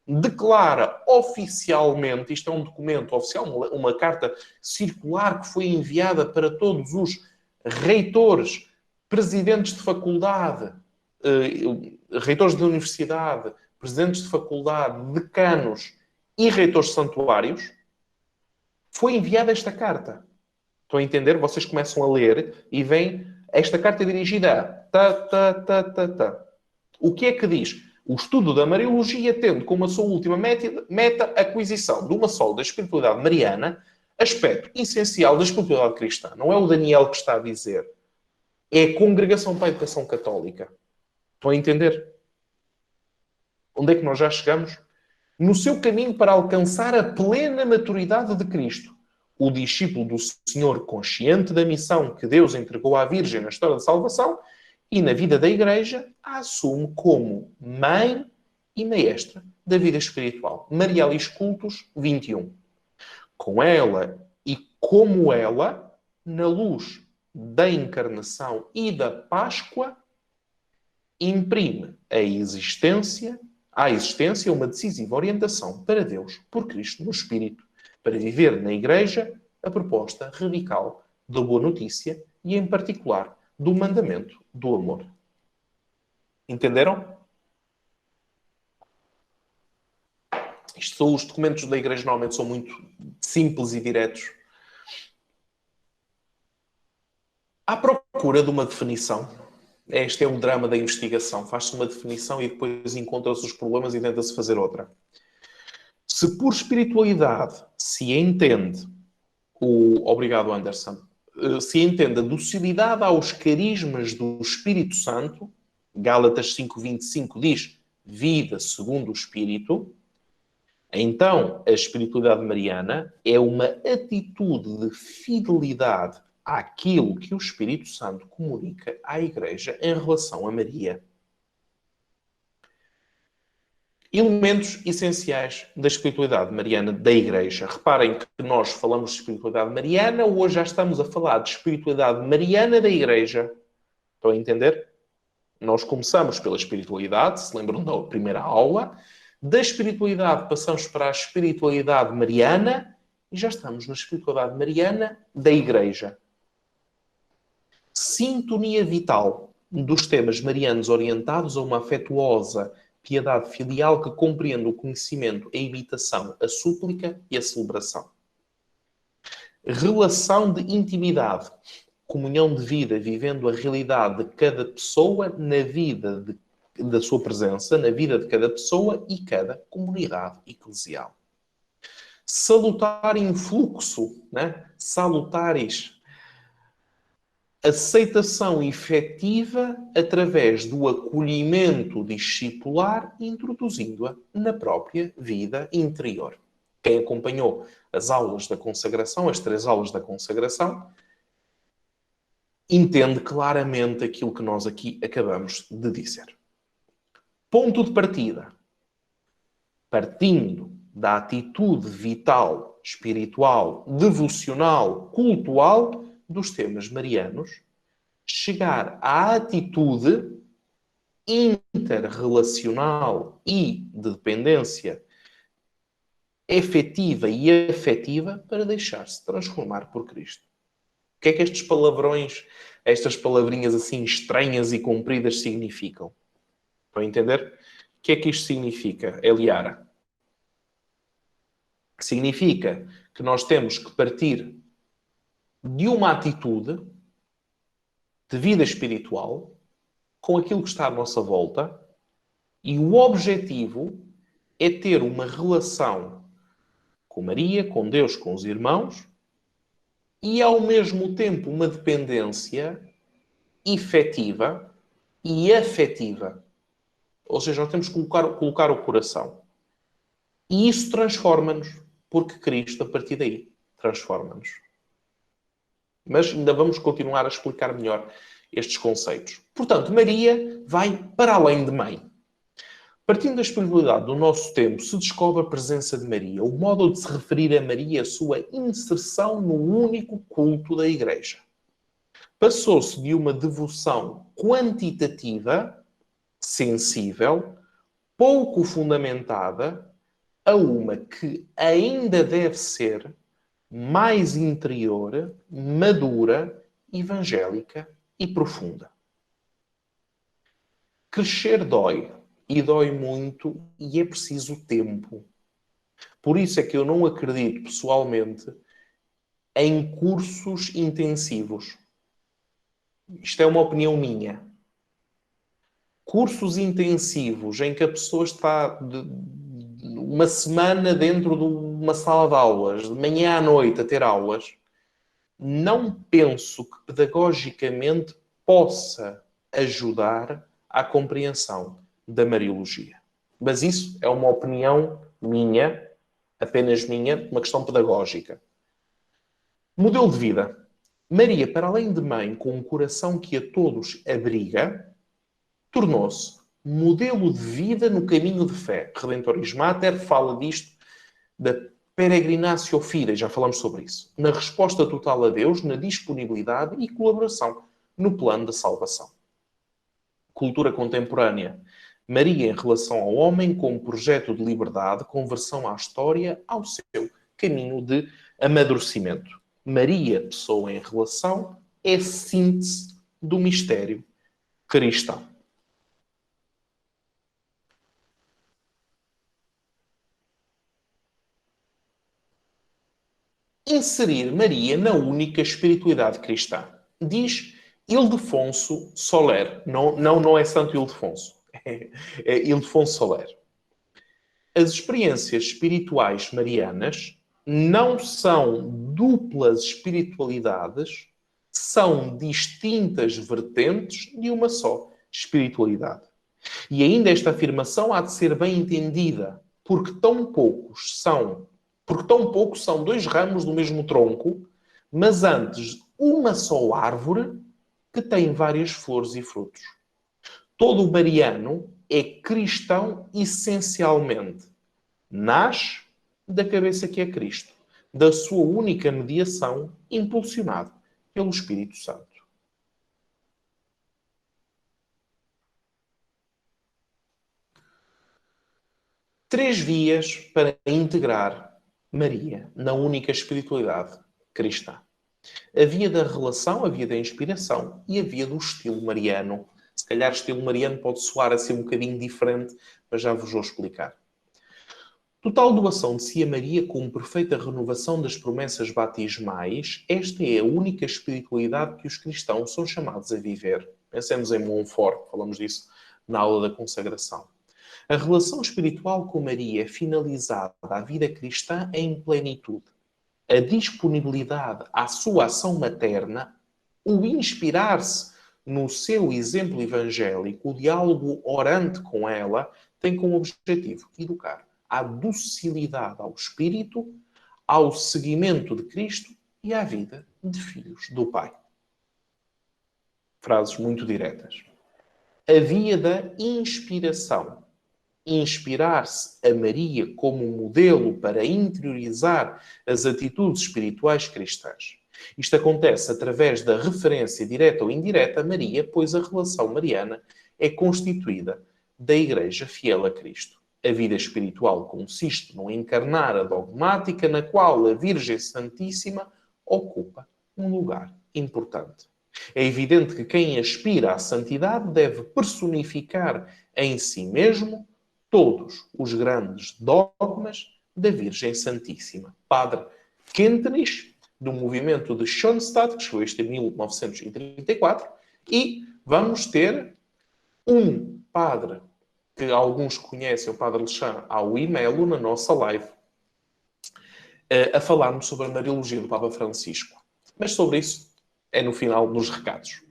declara oficialmente, isto é um documento oficial, uma carta circular que foi enviada para todos os reitores, presidentes de faculdade, reitores de universidade, presidentes de faculdade, decanos e reitores de santuários, foi enviada esta carta. Estão a entender? Vocês começam a ler e vem esta carta dirigida a O que é que diz? O estudo da Mariologia tende como a sua última meta a aquisição de uma sólida espiritualidade mariana, aspecto essencial da espiritualidade cristã. Não é o Daniel que está a dizer. É a Congregação para a Educação Católica. Estão a entender? Onde é que nós já chegamos? No seu caminho para alcançar a plena maturidade de Cristo, o discípulo do Senhor, consciente da missão que Deus entregou à Virgem na história da salvação e na vida da Igreja, a assume como mãe e maestra da vida espiritual. Marialis Cultus 21. Com ela e como ela, na luz da encarnação e da Páscoa, imprime à existência uma decisiva orientação para Deus, por Cristo, no Espírito, para viver na Igreja a proposta radical da boa notícia e, em particular, do mandamento do amor. Entenderam? Os documentos da Igreja normalmente são muito simples e diretos. À procura de uma definição. Este é o drama da investigação. Faz-se uma definição e depois encontra-se os problemas e tenta-se fazer outra. Se por espiritualidade se entende Obrigado, Anderson. Se entende a docilidade aos carismas do Espírito Santo, Gálatas 5:25 diz vida segundo o Espírito, então a espiritualidade mariana é uma atitude de fidelidade àquilo que o Espírito Santo comunica à Igreja em relação a Maria. Elementos essenciais da espiritualidade mariana da Igreja. Reparem que nós falamos de espiritualidade mariana, hoje já estamos a falar de espiritualidade mariana da Igreja. Estão a entender? Nós começamos pela espiritualidade, se lembram da primeira aula. Da espiritualidade passamos para a espiritualidade mariana e já estamos na espiritualidade mariana da Igreja. Sintonia vital dos temas marianos orientados a uma afetuosa piedade filial que compreende o conhecimento, a imitação, a súplica e a celebração. Relação de intimidade, comunhão de vida, vivendo a realidade de cada pessoa na vida da sua presença, na vida de cada pessoa e cada comunidade eclesial. Salutar influxo, né? Salutares, aceitação efetiva através do acolhimento discipular, introduzindo-a na própria vida interior. Quem acompanhou as aulas da consagração, as 3 aulas da consagração, entende claramente aquilo que nós aqui acabamos de dizer. Ponto de partida. Partindo da atitude vital, espiritual, devocional, cultual dos temas marianos, chegar à atitude interrelacional e de dependência efetiva e afetiva para deixar-se transformar por Cristo. O que é que estes palavrões, estas palavrinhas assim estranhas e compridas significam? Estão a entender? O que é que isto significa, Eliara? Significa que nós temos que partir de uma atitude de vida espiritual com aquilo que está à nossa volta e o objetivo é ter uma relação com Maria, com Deus, com os irmãos, e ao mesmo tempo uma dependência efetiva e afetiva. Ou seja, nós temos que colocar o coração. E isso transforma-nos, porque Cristo, a partir daí, transforma-nos. Mas ainda vamos continuar a explicar melhor estes conceitos. Portanto, Maria vai para além de mãe. Partindo da espiritualidade do nosso tempo, se descobre a presença de Maria, o modo de se referir a Maria, a sua inserção no único culto da Igreja. Passou-se de uma devoção quantitativa, sensível, pouco fundamentada, a uma que ainda deve ser mais interior, madura, evangélica e profunda. Crescer dói, e dói muito, e é preciso tempo. Por isso é que eu não acredito, pessoalmente, em cursos intensivos. Isto é uma opinião minha. Cursos intensivos em que a pessoa está uma semana dentro de uma sala de aulas, de manhã à noite a ter aulas, não penso que pedagogicamente possa ajudar à compreensão da Mariologia. Mas isso é uma opinião minha, apenas minha, uma questão pedagógica. Modelo de vida. Maria, para além de mãe, com um coração que a todos abriga, tornou-se modelo de vida no caminho de fé. Redentoris Mater fala disto, da peregrinatio fidei, já falamos sobre isso. Na resposta total a Deus, na disponibilidade e colaboração no plano da salvação. Cultura contemporânea. Maria em relação ao homem como projeto de liberdade, conversão à história, ao seu caminho de amadurecimento. Maria, pessoa em relação, é síntese do mistério cristão. Inserir Maria na única espiritualidade cristã. Diz Ildefonso Soler. Não é Santo Ildefonso. É Ildefonso Soler. As experiências espirituais marianas não são duplas espiritualidades, são distintas vertentes de uma só espiritualidade. E ainda esta afirmação há de ser bem entendida, porque tão poucos são dois ramos do mesmo tronco, mas antes uma só árvore que tem várias flores e frutos. Todo o mariano é cristão essencialmente. Nasce da cabeça que é Cristo, da sua única mediação, impulsionado pelo Espírito Santo. Três vias para integrar Maria na única espiritualidade cristã. A via da relação, a via da inspiração e a via do estilo mariano. Se calhar estilo mariano pode soar assim um bocadinho diferente, mas já vos vou explicar. Total doação de si a Maria com perfeita renovação das promessas batismais, esta é a única espiritualidade que os cristãos são chamados a viver. Pensemos em Montfort, falamos disso na aula da consagração. A relação espiritual com Maria é finalizada à vida cristã em plenitude. A disponibilidade à sua ação materna, o inspirar-se no seu exemplo evangélico, o diálogo orante com ela, tem como objetivo educar à docilidade ao Espírito, ao seguimento de Cristo e à vida de filhos do Pai. Frases muito diretas. A via da inspiração. Inspirar-se a Maria como modelo para interiorizar as atitudes espirituais cristãs. Isto acontece através da referência direta ou indireta a Maria, pois a relação mariana é constituída da Igreja fiel a Cristo. A vida espiritual consiste no encarnar a dogmática na qual a Virgem Santíssima ocupa um lugar importante. É evidente que quem aspira à santidade deve personificar em si mesmo todos os grandes dogmas da Virgem Santíssima. Padre Kentenich, do movimento de Schoenstatt, que escreveu isto em 1934, e vamos ter um padre que alguns conhecem o Padre Alexandre ao e-mail, na nossa live, a falarmos sobre a Mariologia do Papa Francisco. Mas sobre isso é no final dos recados.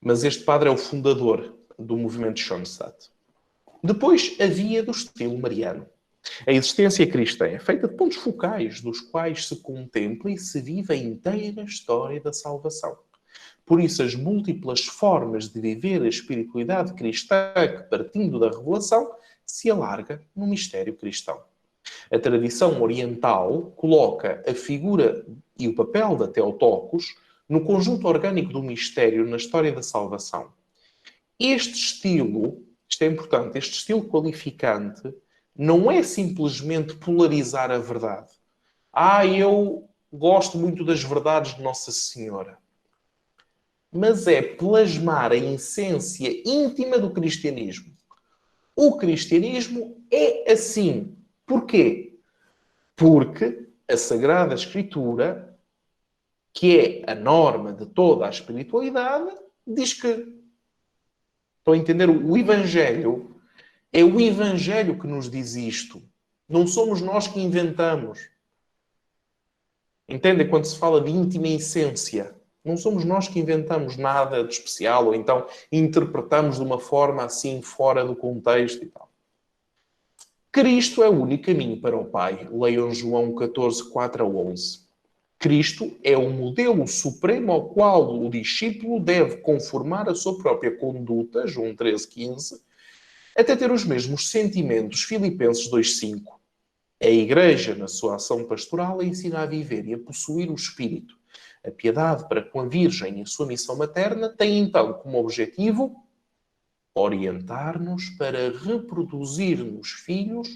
Mas este padre é o fundador do movimento Schoenstatt. Depois, a via do estilo mariano. A existência cristã é feita de pontos focais, dos quais se contempla e se vive a inteira história da salvação. Por isso, as múltiplas formas de viver a espiritualidade cristã, que partindo da revelação, se alarga no mistério cristão. A tradição oriental coloca a figura e o papel da Theotokos no conjunto orgânico do mistério na história da salvação. Este estilo, isto é importante, este estilo qualificante não é simplesmente polarizar a verdade. Eu gosto muito das verdades de Nossa Senhora. Mas é plasmar a essência íntima do cristianismo. O cristianismo é assim. Porquê? Porque a Sagrada Escritura, que é a norma de toda a espiritualidade, diz que, estão a entender, o Evangelho é o Evangelho que nos diz isto. Não somos nós que inventamos. Entendem? Quando se fala de íntima essência, não somos nós que inventamos nada de especial ou então interpretamos de uma forma assim fora do contexto e tal. Cristo é o único caminho para o Pai. Leiam João 14, 4 a 11. Cristo é o modelo supremo ao qual o discípulo deve conformar a sua própria conduta, João 13, 15, até ter os mesmos sentimentos, Filipenses 2, 5. A Igreja, na sua ação pastoral, ensina a viver e a possuir o Espírito. A piedade para com a Virgem e a sua missão materna tem então como objetivo orientar-nos para reproduzir nos filhos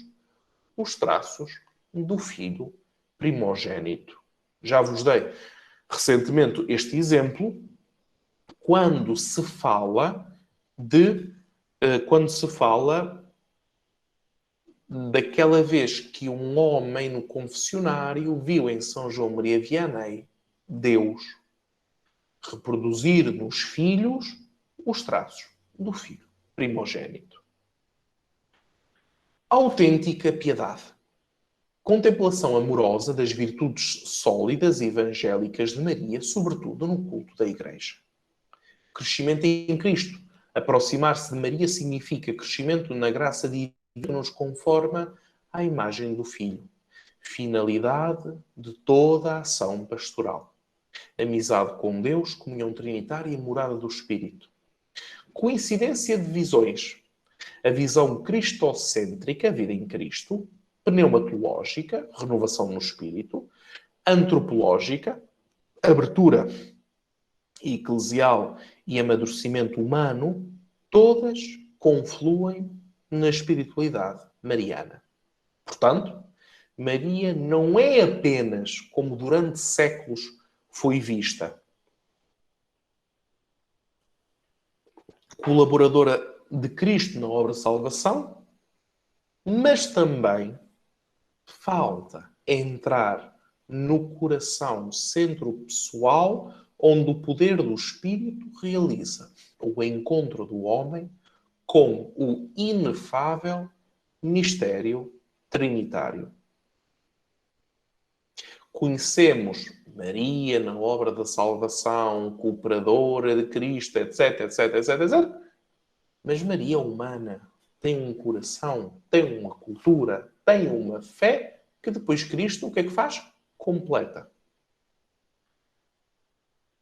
os traços do filho primogênito. Já vos dei recentemente este exemplo quando se fala daquela vez que um homem no confessionário viu em São João Maria Vianney Deus reproduzir nos filhos os traços do filho primogênito. Autêntica piedade. Contemplação amorosa das virtudes sólidas e evangélicas de Maria, sobretudo no culto da Igreja. Crescimento em Cristo. Aproximar-se de Maria significa crescimento na graça divina que nos conforma à imagem do Filho. Finalidade de toda a ação pastoral. Amizade com Deus, comunhão trinitária e morada do Espírito. Coincidência de visões. A visão cristocêntrica, a vida em Cristo. Pneumatológica, renovação no Espírito. Antropológica, abertura eclesial e amadurecimento humano, todas confluem na espiritualidade mariana. Portanto, Maria não é apenas, como durante séculos foi vista, colaboradora de Cristo na obra de salvação, mas também falta entrar no coração, centro pessoal, onde o poder do Espírito realiza o encontro do homem com o inefável mistério trinitário. Conhecemos Maria na obra da salvação, cooperadora de Cristo, etc, etc, etc, etc. Mas Maria é humana, tem um coração, tem uma cultura, tem uma fé que depois Cristo o que é que faz? Completa.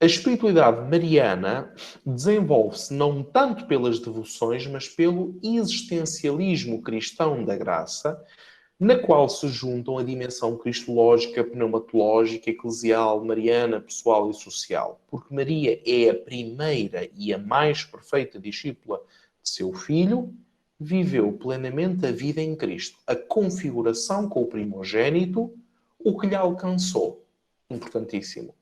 A espiritualidade mariana desenvolve-se não tanto pelas devoções, mas pelo existencialismo cristão da graça, na qual se juntam a dimensão cristológica, pneumatológica, eclesial, mariana, pessoal e social. Porque Maria é a primeira e a mais perfeita discípula de seu filho, viveu plenamente a vida em Cristo. A configuração com o primogênito, o que lhe alcançou. Importantíssimo.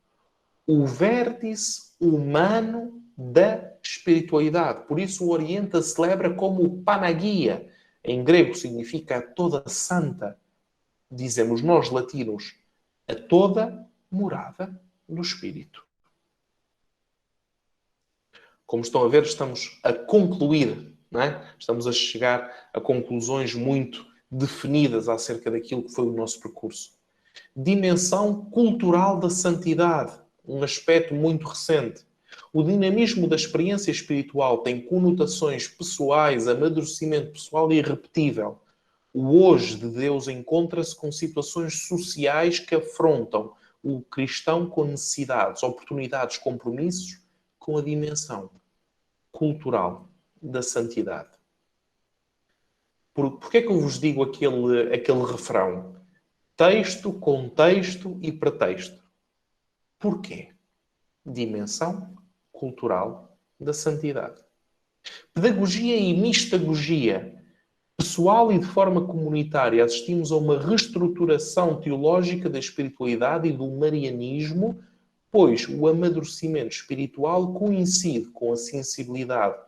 O vértice humano da espiritualidade. Por isso o Oriente a celebra como Panagia. Em grego significa a toda santa. Dizemos nós, latinos, a toda morada do Espírito. Como estão a ver, estamos a concluir não é? Estamos a chegar a conclusões muito definidas acerca daquilo que foi o nosso percurso. Dimensão cultural da santidade, um aspecto muito recente. O dinamismo da experiência espiritual tem conotações pessoais, amadurecimento pessoal irrepetível. O hoje de Deus encontra-se com situações sociais que afrontam o cristão com necessidades, oportunidades, compromissos com a dimensão cultural da santidade. Porquê é que eu vos digo aquele refrão? Texto, contexto e pretexto. Porquê? Dimensão cultural da santidade. Pedagogia e mistagogia. Pessoal e de forma comunitária, assistimos a uma reestruturação teológica da espiritualidade e do marianismo, pois o amadurecimento espiritual coincide com a sensibilidade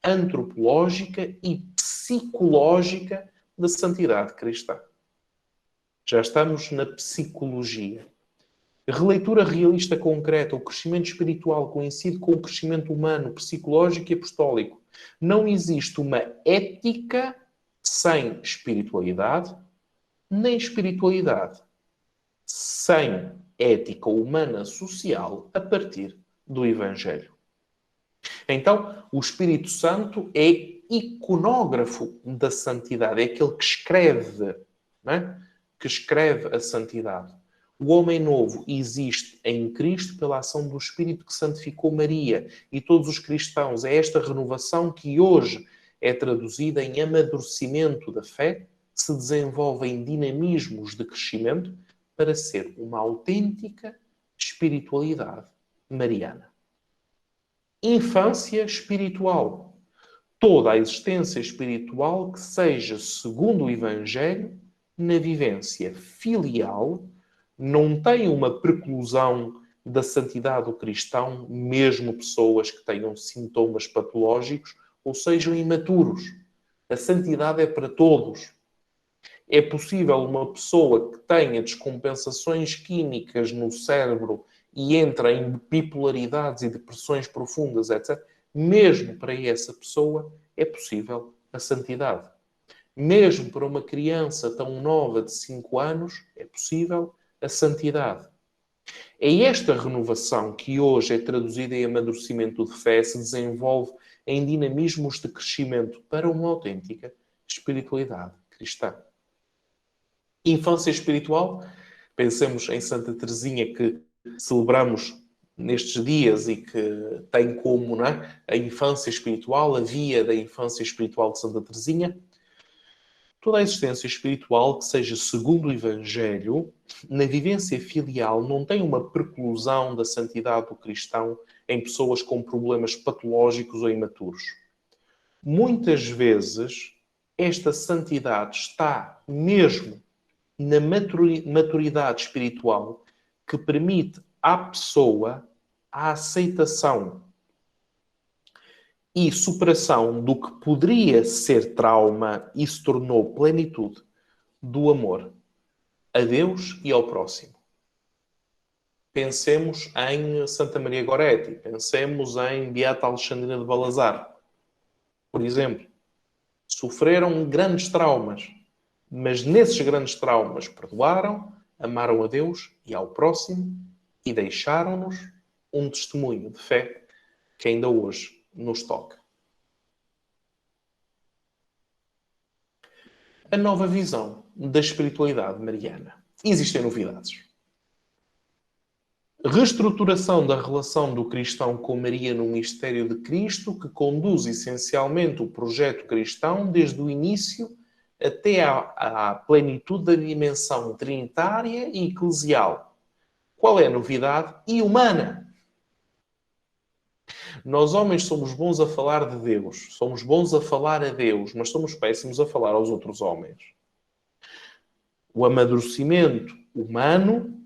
antropológica e psicológica da santidade cristã. Já estamos na psicologia. Releitura realista concreta. O crescimento espiritual coincide com o crescimento humano, psicológico e apostólico. Não existe uma ética sem espiritualidade, nem espiritualidade sem ética humana social a partir do Evangelho. Então, o Espírito Santo é iconógrafo da santidade, é aquele que escreve, não é? Que escreve a santidade. O homem novo existe em Cristo pela ação do Espírito que santificou Maria e todos os cristãos. É esta renovação que hoje é traduzida em amadurecimento da fé, se desenvolve em dinamismos de crescimento para ser uma autêntica espiritualidade mariana. Infância espiritual. Toda a existência espiritual que seja, segundo o Evangelho, na vivência filial, não tem uma preclusão da santidade do cristão, mesmo pessoas que tenham sintomas patológicos ou sejam imaturos. A santidade é para todos. É possível uma pessoa que tenha descompensações químicas no cérebro e entra em bipolaridades e depressões profundas, etc. Mesmo para essa pessoa é possível a santidade. Mesmo para uma criança tão nova de 5 anos, é possível a santidade. É esta renovação que hoje é traduzida em amadurecimento de fé, se desenvolve em dinamismos de crescimento para uma autêntica espiritualidade cristã. Infância espiritual. Pensemos em Santa Teresinha, que celebramos nestes dias e que tem como, não é, a infância espiritual, a via da infância espiritual de Santa Teresinha. Toda a existência espiritual que seja segundo o Evangelho, na vivência filial, não tem uma preclusão da santidade do cristão em pessoas com problemas patológicos ou imaturos. Muitas vezes, esta santidade está mesmo na maturidade espiritual que permite à pessoa a aceitação e superação do que poderia ser trauma e se tornou plenitude do amor a Deus e ao próximo. Pensemos em Santa Maria Goretti, pensemos em Beata Alexandrina de Balazar, por exemplo. Sofreram grandes traumas, mas nesses grandes traumas perdoaram, amaram a Deus e ao próximo e deixaram-nos um testemunho de fé que ainda hoje nos toca. A nova visão da espiritualidade mariana. Existem novidades. Reestruturação da relação do cristão com Maria no mistério de Cristo, que conduz essencialmente o projeto cristão desde o início até à plenitude da dimensão trinitária e eclesial. Qual é a novidade? E humana. Nós, homens, somos bons a falar de Deus, somos bons a falar a Deus, mas somos péssimos a falar aos outros homens. O amadurecimento humano,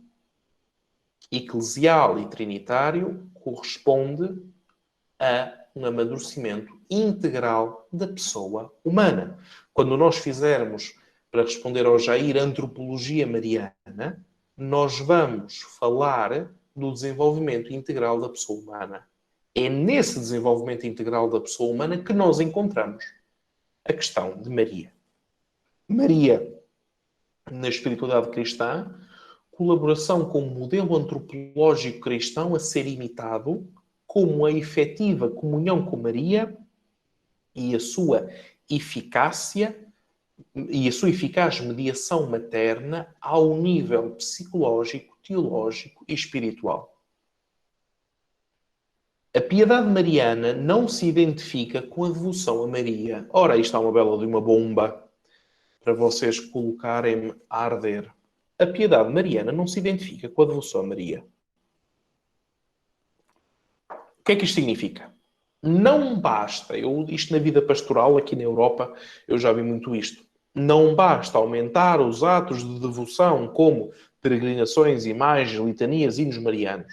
eclesial e trinitário corresponde a um amadurecimento integral da pessoa humana. Quando nós fizermos, para responder ao Jair, antropologia mariana, nós vamos falar do desenvolvimento integral da pessoa humana. É nesse desenvolvimento integral da pessoa humana que nós encontramos a questão de Maria. Maria, na espiritualidade cristã, colaboração com o modelo antropológico cristão a ser imitado, como a efetiva comunhão com Maria e a sua eficácia e a sua eficaz mediação materna ao nível psicológico, teológico e espiritual. A piedade mariana não se identifica com a devoção a Maria. Ora, isto é uma bela de uma bomba para vocês colocarem a arder. A piedade mariana não se identifica com a devoção a Maria. O que é que isto significa? Não basta, isto na vida pastoral aqui na Europa, eu já vi muito isto. Não basta aumentar os atos de devoção como peregrinações, imagens, litanias, hinos marianos.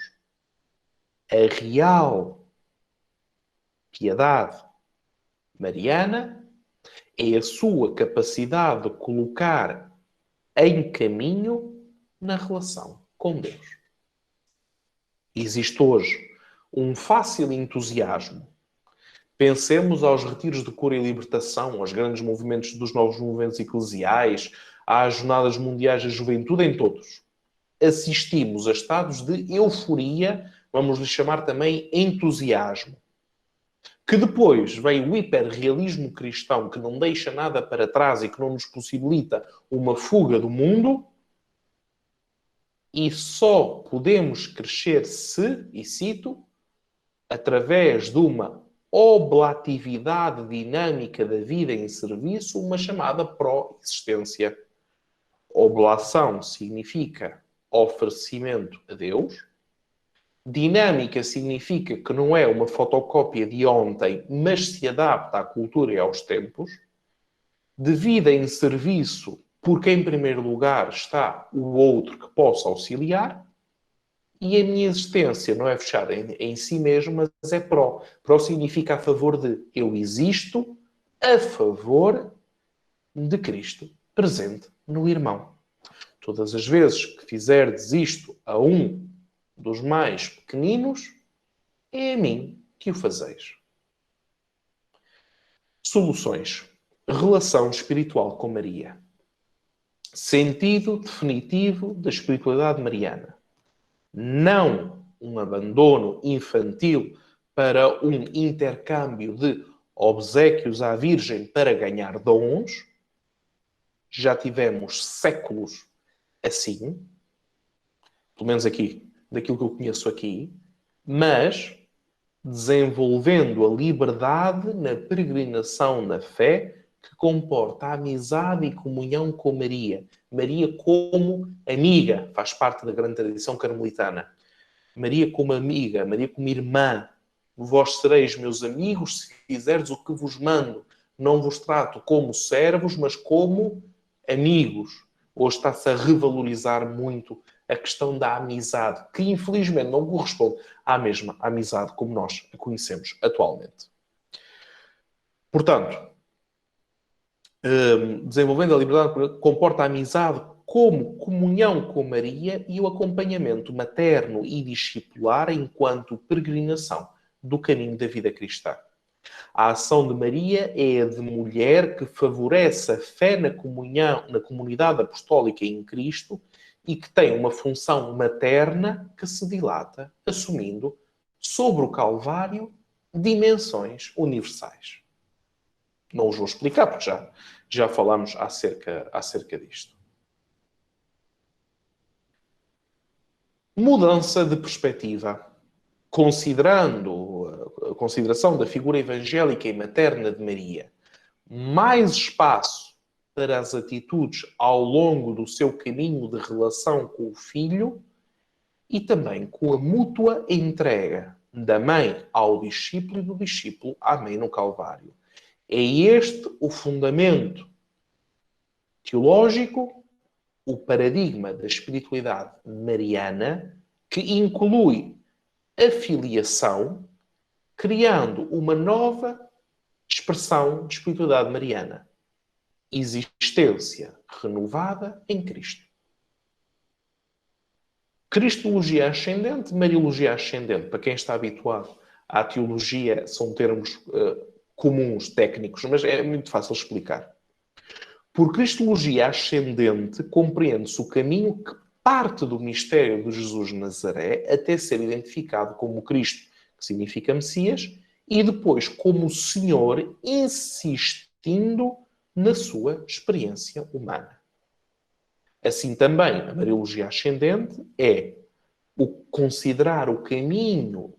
A real piedade mariana é a sua capacidade de colocar em caminho na relação com Deus. Existe hoje um fácil entusiasmo. Pensemos aos retiros de cura e libertação, aos grandes movimentos dos novos movimentos eclesiais, às jornadas mundiais da juventude, em todos. Assistimos a estados de euforia, vamos lhe chamar também entusiasmo. Que depois vem o hiperrealismo cristão, que não deixa nada para trás e que não nos possibilita uma fuga do mundo, e só podemos crescer se, e cito, através de uma oblatividade dinâmica da vida em serviço, uma chamada pró-existência. Oblação significa oferecimento a Deus. Dinâmica significa que não é uma fotocópia de ontem, mas se adapta à cultura e aos tempos. De vida em serviço, porque em primeiro lugar está o outro que possa auxiliar. E a minha existência não é fechada em si mesmo, mas é pró. Pró significa a favor de. Eu existo a favor de Cristo presente no irmão. Todas as vezes que fizerdes isto a um dos mais pequeninos, é a mim que o fazeis. Soluções. Relação espiritual com Maria. Sentido definitivo da espiritualidade mariana. Não um abandono infantil para um intercâmbio de obséquios à Virgem para ganhar dons. Já tivemos séculos assim, pelo menos aqui, daquilo que eu conheço aqui, mas desenvolvendo a liberdade na peregrinação na fé que comporta a amizade e comunhão com Maria. Maria como amiga, faz parte da grande tradição carmelitana. Maria como amiga, Maria como irmã. Vós sereis meus amigos se fizerdes o que vos mando. Não vos trato como servos, mas como amigos. Hoje está-se a revalorizar muito a questão da amizade, que infelizmente não corresponde à mesma amizade como nós a conhecemos atualmente. Portanto, desenvolvendo a liberdade comporta a amizade como comunhão com Maria e o acompanhamento materno e discipular enquanto peregrinação do caminho da vida cristã. A ação de Maria é a de mulher que favorece a fé na comunhão, na comunidade apostólica em Cristo e que tem uma função materna que se dilata, assumindo sobre o Calvário dimensões universais. Não os vou explicar, porque já falamos acerca disto. Mudança de perspectiva. Considerando a consideração da figura evangélica e materna de Maria, mais espaço para as atitudes ao longo do seu caminho de relação com o filho e também com a mútua entrega da mãe ao discípulo e do discípulo à mãe no Calvário. É este o fundamento teológico, o paradigma da espiritualidade mariana, que inclui a filiação, criando uma nova expressão de espiritualidade mariana. Existência renovada em Cristo. Cristologia ascendente, Mariologia ascendente. Para quem está habituado à teologia, são termos comuns, técnicos, mas é muito fácil explicar. Por cristologia ascendente, compreende-se o caminho que parte do mistério de Jesus de Nazaré até ser identificado como Cristo, que significa Messias, e depois como Senhor, insistindo na sua experiência humana. Assim também, a Mariologia ascendente é o considerar o caminho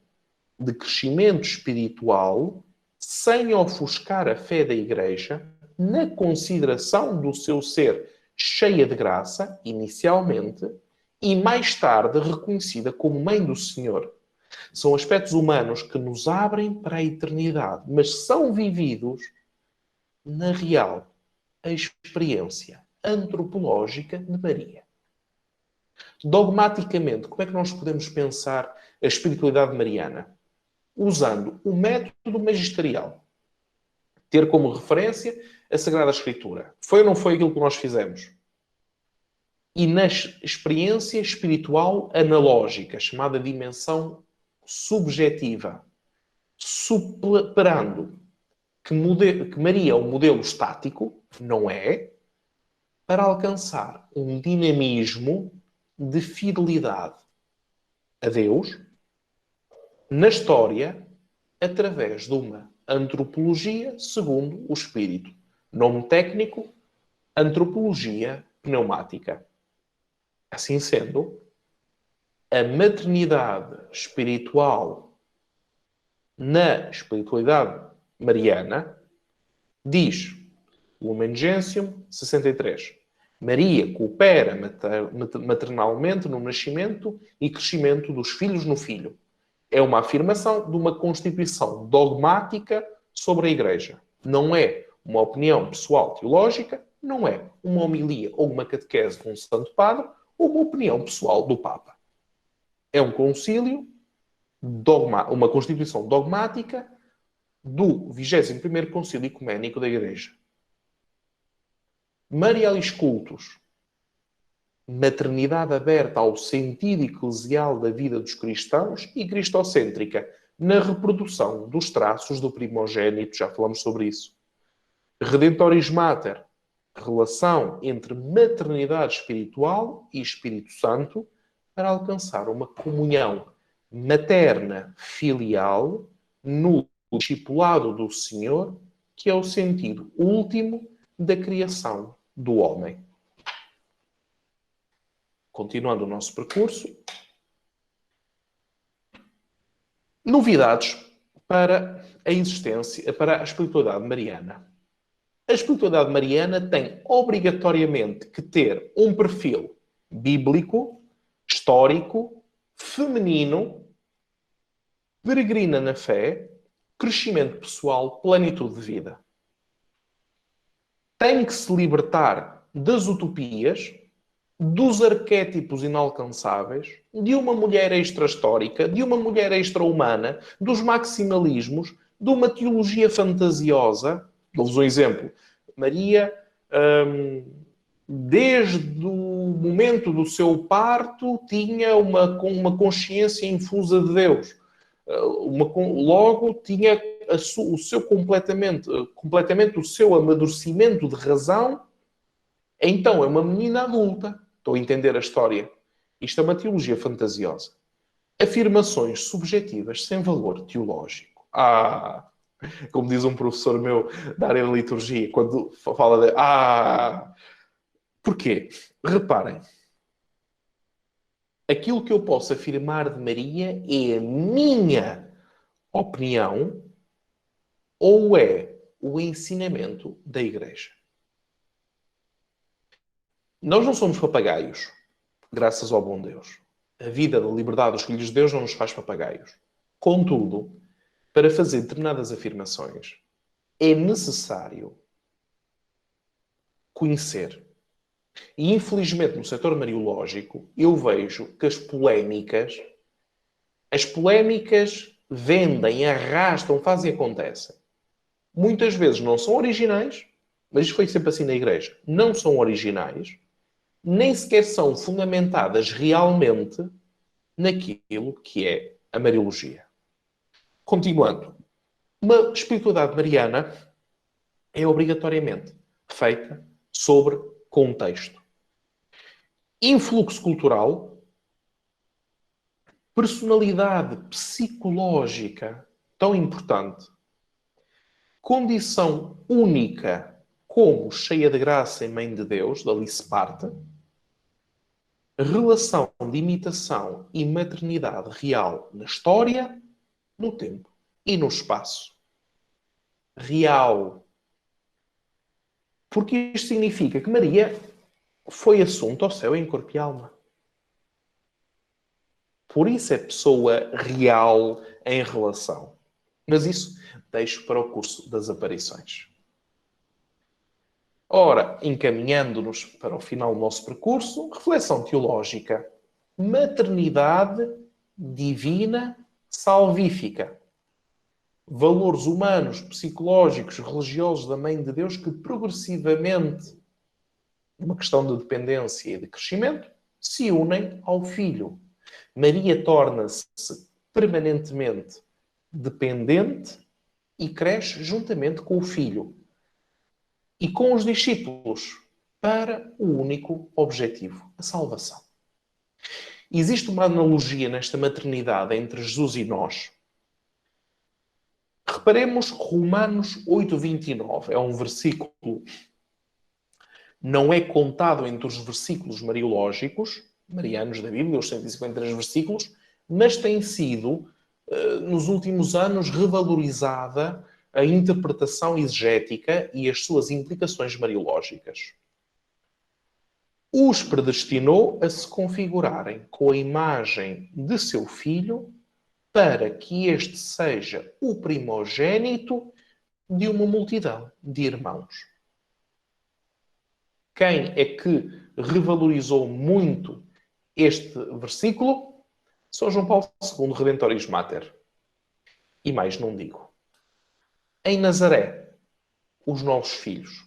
de crescimento espiritual sem ofuscar a fé da Igreja na consideração do seu ser cheia de graça, inicialmente, e mais tarde reconhecida como Mãe do Senhor. São aspectos humanos que nos abrem para a eternidade, mas são vividos na real experiência antropológica de Maria. Dogmaticamente, como é que nós podemos pensar a espiritualidade mariana? Usando o método magisterial. Ter como referência a Sagrada Escritura. Foi ou não foi aquilo que nós fizemos? E na experiência espiritual analógica, chamada dimensão subjetiva, superando que Maria é um modelo estático, não é, para alcançar um dinamismo de fidelidade a Deus na história através de uma antropologia segundo o Espírito. Nome técnico, antropologia pneumática. Assim sendo, a maternidade espiritual na espiritualidade mariana diz Lumen Gentium 63. Maria coopera maternalmente no nascimento e crescimento dos filhos no filho. É uma afirmação de uma constituição dogmática sobre a Igreja. Não é uma opinião pessoal teológica, não é uma homilia ou uma catequese de um santo padre ou uma opinião pessoal do Papa. É um concílio, uma constituição dogmática do 21º Concílio Ecuménico da Igreja. Marialis Cultus, maternidade aberta ao sentido eclesial da vida dos cristãos e cristocêntrica na reprodução dos traços do primogênito, já falamos sobre isso. Redentoris Mater, relação entre maternidade espiritual e Espírito Santo para alcançar uma comunhão materna filial no discipulado do Senhor, que é o sentido último da criação do homem. Continuando o nosso percurso. Novidades para a existência, para a espiritualidade mariana. A espiritualidade mariana tem obrigatoriamente que ter um perfil bíblico, histórico, feminino, peregrina na fé, crescimento pessoal, plenitude de vida. Tem que se libertar das utopias, dos arquétipos inalcançáveis, de uma mulher extra-histórica, de uma mulher extra-humana, dos maximalismos, de uma teologia fantasiosa. Dou-vos um exemplo. Maria, desde o momento do seu parto, tinha uma consciência infusa de Deus. Logo, tinha o seu completamente o seu amadurecimento de razão. Então, é uma menina adulta. Estou a entender a história. Isto é uma teologia fantasiosa. Afirmações subjetivas sem valor teológico. Como diz um professor meu da área da liturgia, quando fala de... Porquê? Reparem. Aquilo que eu posso afirmar de Maria é a minha opinião ou é o ensinamento da Igreja? Nós não somos papagaios, graças ao bom Deus. A vida da liberdade dos filhos de Deus não nos faz papagaios. Contudo, para fazer determinadas afirmações, é necessário conhecer. E, infelizmente, no setor mariológico, eu vejo que as polémicas vendem, arrastam, fazem e acontecem. Muitas vezes não são originais, mas isto foi sempre assim na Igreja. Não são originais, nem sequer são fundamentadas realmente naquilo que é a Mariologia. Continuando. Uma espiritualidade mariana é obrigatoriamente feita sobre contexto. Influxo cultural, personalidade psicológica tão importante, condição única como cheia de graça e mãe de Deus, dali se parte, relação de imitação e maternidade real na história, no tempo e no espaço. Real. Porque isto significa que Maria foi assunto ao céu em corpo e alma. Por isso é pessoa real em relação. Mas isso deixo para o curso das aparições. Ora, encaminhando-nos para o final do nosso percurso, reflexão teológica. Maternidade divina salvífica. Valores humanos, psicológicos, religiosos da Mãe de Deus que progressivamente, numa questão de dependência e de crescimento, se unem ao Filho. Maria torna-se permanentemente dependente e cresce juntamente com o Filho e com os discípulos para o único objetivo, a salvação. Existe uma analogia nesta maternidade entre Jesus e nós. Reparemos Romanos 8:29. É um versículo, não é contado entre os versículos mariológicos, marianos da Bíblia, os 153 versículos, mas tem sido, nos últimos anos, revalorizada a interpretação exegética e as suas implicações mariológicas. Os predestinou a se configurarem com a imagem de seu filho para que este seja o primogênito de uma multidão de irmãos. Quem é que revalorizou muito este versículo? São João Paulo II, Redentoris Mater. E mais não digo. Em Nazaré, os novos filhos.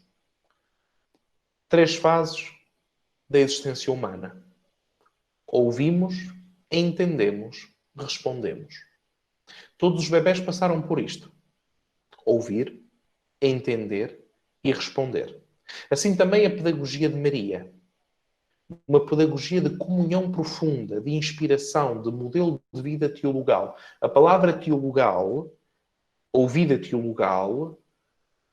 3 fases da existência humana. Ouvimos, entendemos, respondemos. Todos os bebés passaram por isto. Ouvir, entender e responder. Assim também a pedagogia de Maria. Uma pedagogia de comunhão profunda, de inspiração, de modelo de vida teologal. A palavra teologal, ou vida teologal,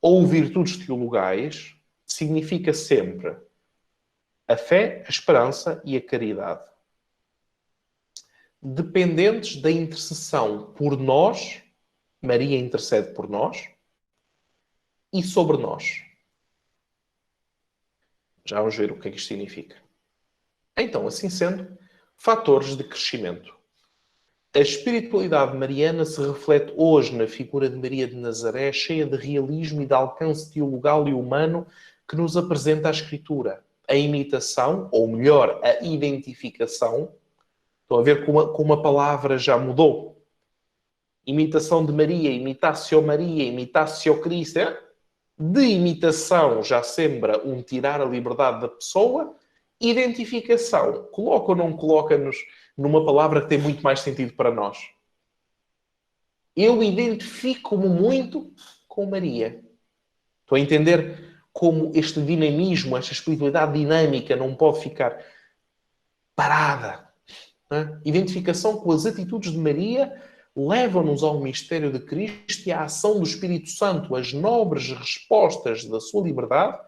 ou virtudes teologais, significa sempre a fé, a esperança e a caridade. Dependentes da intercessão por nós, Maria intercede por nós, e sobre nós. Já vamos ver o que é que isto significa. Então, assim sendo, fatores de crescimento. A espiritualidade mariana se reflete hoje na figura de Maria de Nazaré, cheia de realismo e de alcance teologal e humano que nos apresenta a Escritura. A imitação, ou melhor, a identificação. Estão a ver como a palavra já mudou. Imitação de Maria, imitatio Maria, imitatio Cristo. De imitação já sembra um tirar a liberdade da pessoa. Identificação, coloca ou não coloca-nos numa palavra que tem muito mais sentido para nós. Eu identifico-me muito com Maria. Estou a entender como este dinamismo, esta espiritualidade dinâmica não pode ficar parada. Não é? Identificação com as atitudes de Maria leva-nos ao mistério de Cristo e à ação do Espírito Santo, as nobres respostas da sua liberdade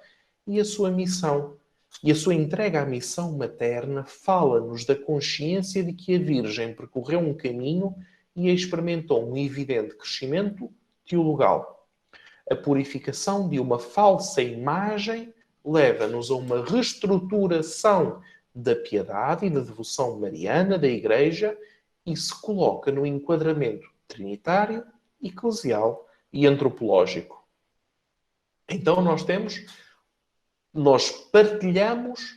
e a sua missão. E a sua entrega à missão materna fala-nos da consciência de que a Virgem percorreu um caminho e experimentou um evidente crescimento teologal. A purificação de uma falsa imagem leva-nos a uma reestruturação da piedade e da devoção mariana da Igreja e se coloca no enquadramento trinitário, eclesial e antropológico. Então nós partilhamos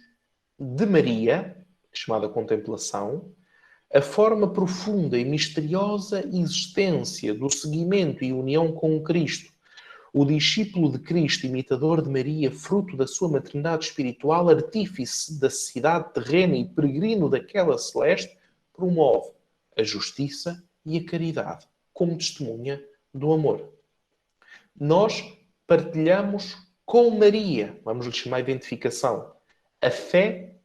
de Maria, chamada contemplação, a forma profunda e misteriosa existência do seguimento e união com Cristo. O discípulo de Cristo, imitador de Maria, fruto da sua maternidade espiritual, artífice da cidade terrena e peregrino daquela celeste, promove a justiça e a caridade como testemunha do amor. Nós partilhamos com Maria, vamos lhe chamar identificação, a fé,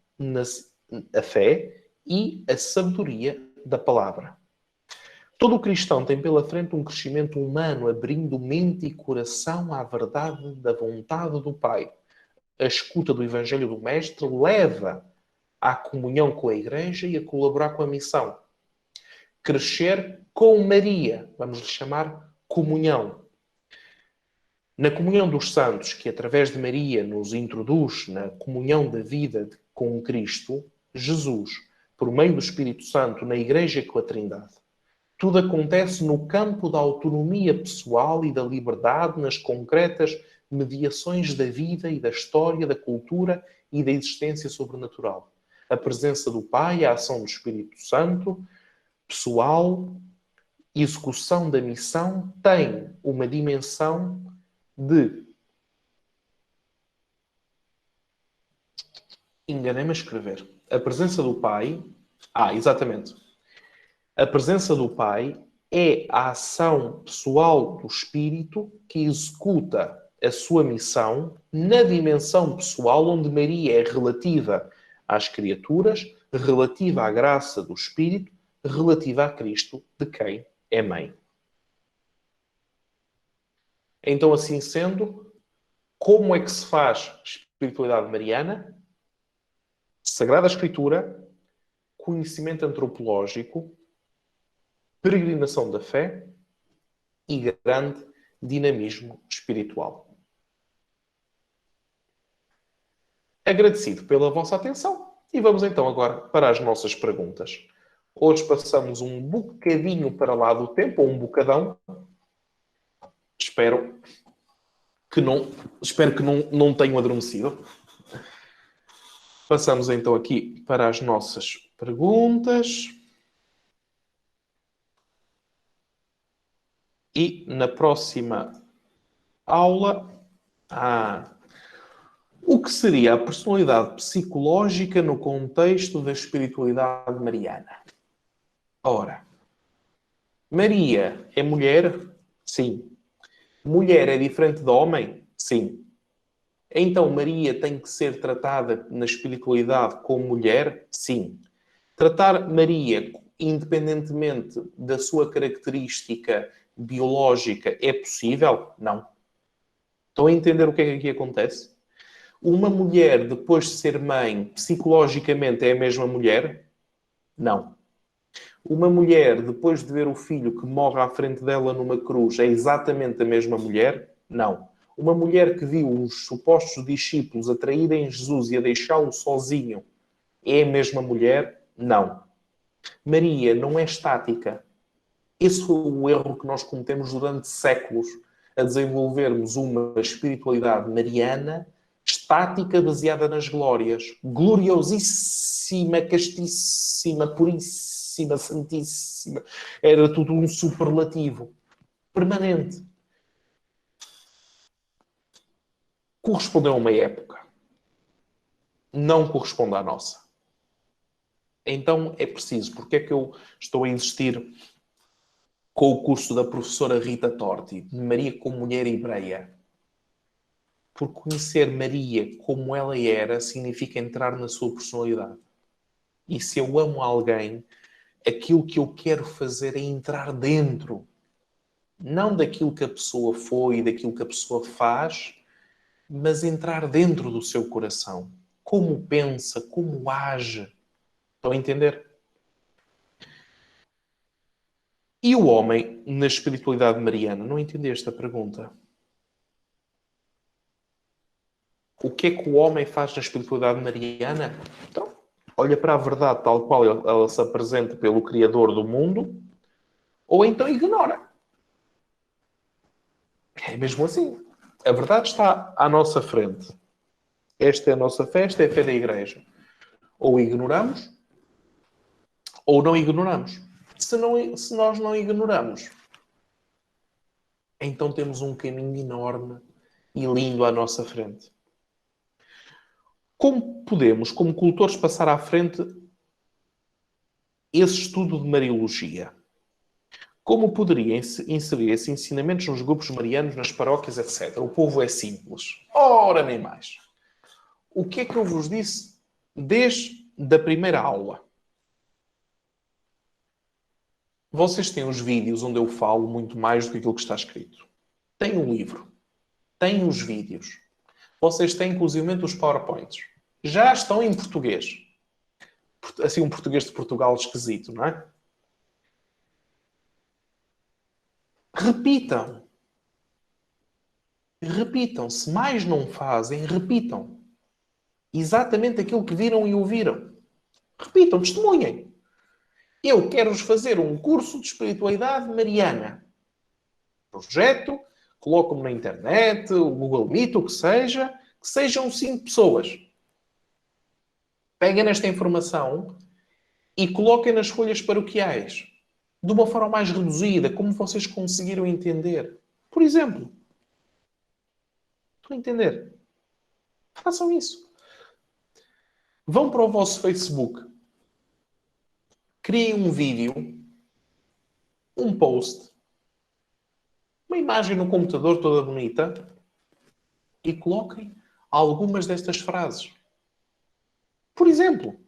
a fé e a sabedoria da palavra. Todo cristão tem pela frente um crescimento humano, abrindo mente e coração à verdade da vontade do Pai. A escuta do Evangelho do Mestre leva à comunhão com a Igreja e a colaborar com a missão. Crescer com Maria, vamos lhe chamar comunhão. Na comunhão dos santos, que através de Maria nos introduz na comunhão da vida com Cristo, Jesus, por meio do Espírito Santo, na Igreja com a Trindade. Tudo acontece no campo da autonomia pessoal e da liberdade, nas concretas mediações da vida e da história, da cultura e da existência sobrenatural. A presença do Pai, a ação do Espírito Santo, pessoal, execução da missão, tem uma dimensão de... Enganei-me a escrever. A presença do Pai... exatamente. A presença do Pai é a ação pessoal do Espírito que executa a sua missão na dimensão pessoal onde Maria é relativa às criaturas, relativa à graça do Espírito, relativa a Cristo, de quem é mãe. Então, assim sendo, como é que se faz espiritualidade mariana? Sagrada Escritura, conhecimento antropológico, peregrinação da fé e grande dinamismo espiritual. Agradecido pela vossa atenção e vamos então agora para as nossas perguntas. Hoje passamos um bocadinho para lá do tempo, ou um bocadão. Espero que não tenham adormecido. Passamos então aqui para as nossas perguntas. E na próxima aula, o que seria a personalidade psicológica no contexto da espiritualidade mariana? Ora, Maria é mulher? Sim. Mulher é diferente de homem? Sim. Então Maria tem que ser tratada na espiritualidade como mulher? Sim. Tratar Maria, independentemente da sua característica biológica, é possível? Não. Estão a entender o que é que aqui acontece? Uma mulher, depois de ser mãe, psicologicamente é a mesma mulher? Não. Uma mulher, depois de ver o filho que morre à frente dela numa cruz, é exatamente a mesma mulher? Não. Uma mulher que viu os supostos discípulos a traírem Jesus e a deixá-lo sozinho, é a mesma mulher? Não. Maria não é estática. Esse foi o erro que nós cometemos durante séculos, a desenvolvermos uma espiritualidade mariana estática, baseada nas glórias. Gloriosíssima, castíssima, puríssima, santíssima. Era tudo um superlativo. Permanente. Correspondeu a uma época. Não corresponde à nossa. Então é preciso. Porque é que eu estou a insistir com o curso da professora Rita Torti, de Maria como Mulher Hebreia? Por conhecer Maria como ela era, significa entrar na sua personalidade. E se eu amo alguém, aquilo que eu quero fazer é entrar dentro. Não daquilo que a pessoa foi, daquilo que a pessoa faz, mas entrar dentro do seu coração. Como pensa, como age. Estão a entender? E o homem, na espiritualidade mariana? Não entendi esta pergunta. O que é que o homem faz na espiritualidade mariana? Então, olha para a verdade tal qual ela se apresenta pelo Criador do mundo, ou então ignora. É mesmo assim. A verdade está à nossa frente. Esta é a nossa fé, esta é a fé da Igreja. Ou ignoramos, ou não ignoramos. Se nós não ignoramos, então temos um caminho enorme e lindo à nossa frente. Como podemos, como cultores, passar à frente esse estudo de Mariologia? Como poderia inserir esses ensinamentos nos grupos marianos, nas paróquias, etc.? O povo é simples. Ora, nem mais. O que é que eu vos disse desde a primeira aula? Vocês têm os vídeos onde eu falo muito mais do que aquilo que está escrito. Tem o livro. Tem os vídeos. Vocês têm, inclusive, os PowerPoints. Já estão em português. Assim, um português de Portugal esquisito, não é? Repitam. Repitam. Se mais não fazem, repitam. Exatamente aquilo que viram e ouviram. Repitam, testemunhem. Eu quero-vos fazer um curso de espiritualidade mariana. Projeto, coloco-me na internet, o Google Meet, o que sejam 5 pessoas. Peguem esta informação e coloquem nas folhas paroquiais. De uma forma mais reduzida, como vocês conseguiram entender. Por exemplo. Estão a entender? Façam isso. Vão para o vosso Facebook. Criem um vídeo, um post, uma imagem no computador toda bonita e coloquem algumas destas frases. Por exemplo,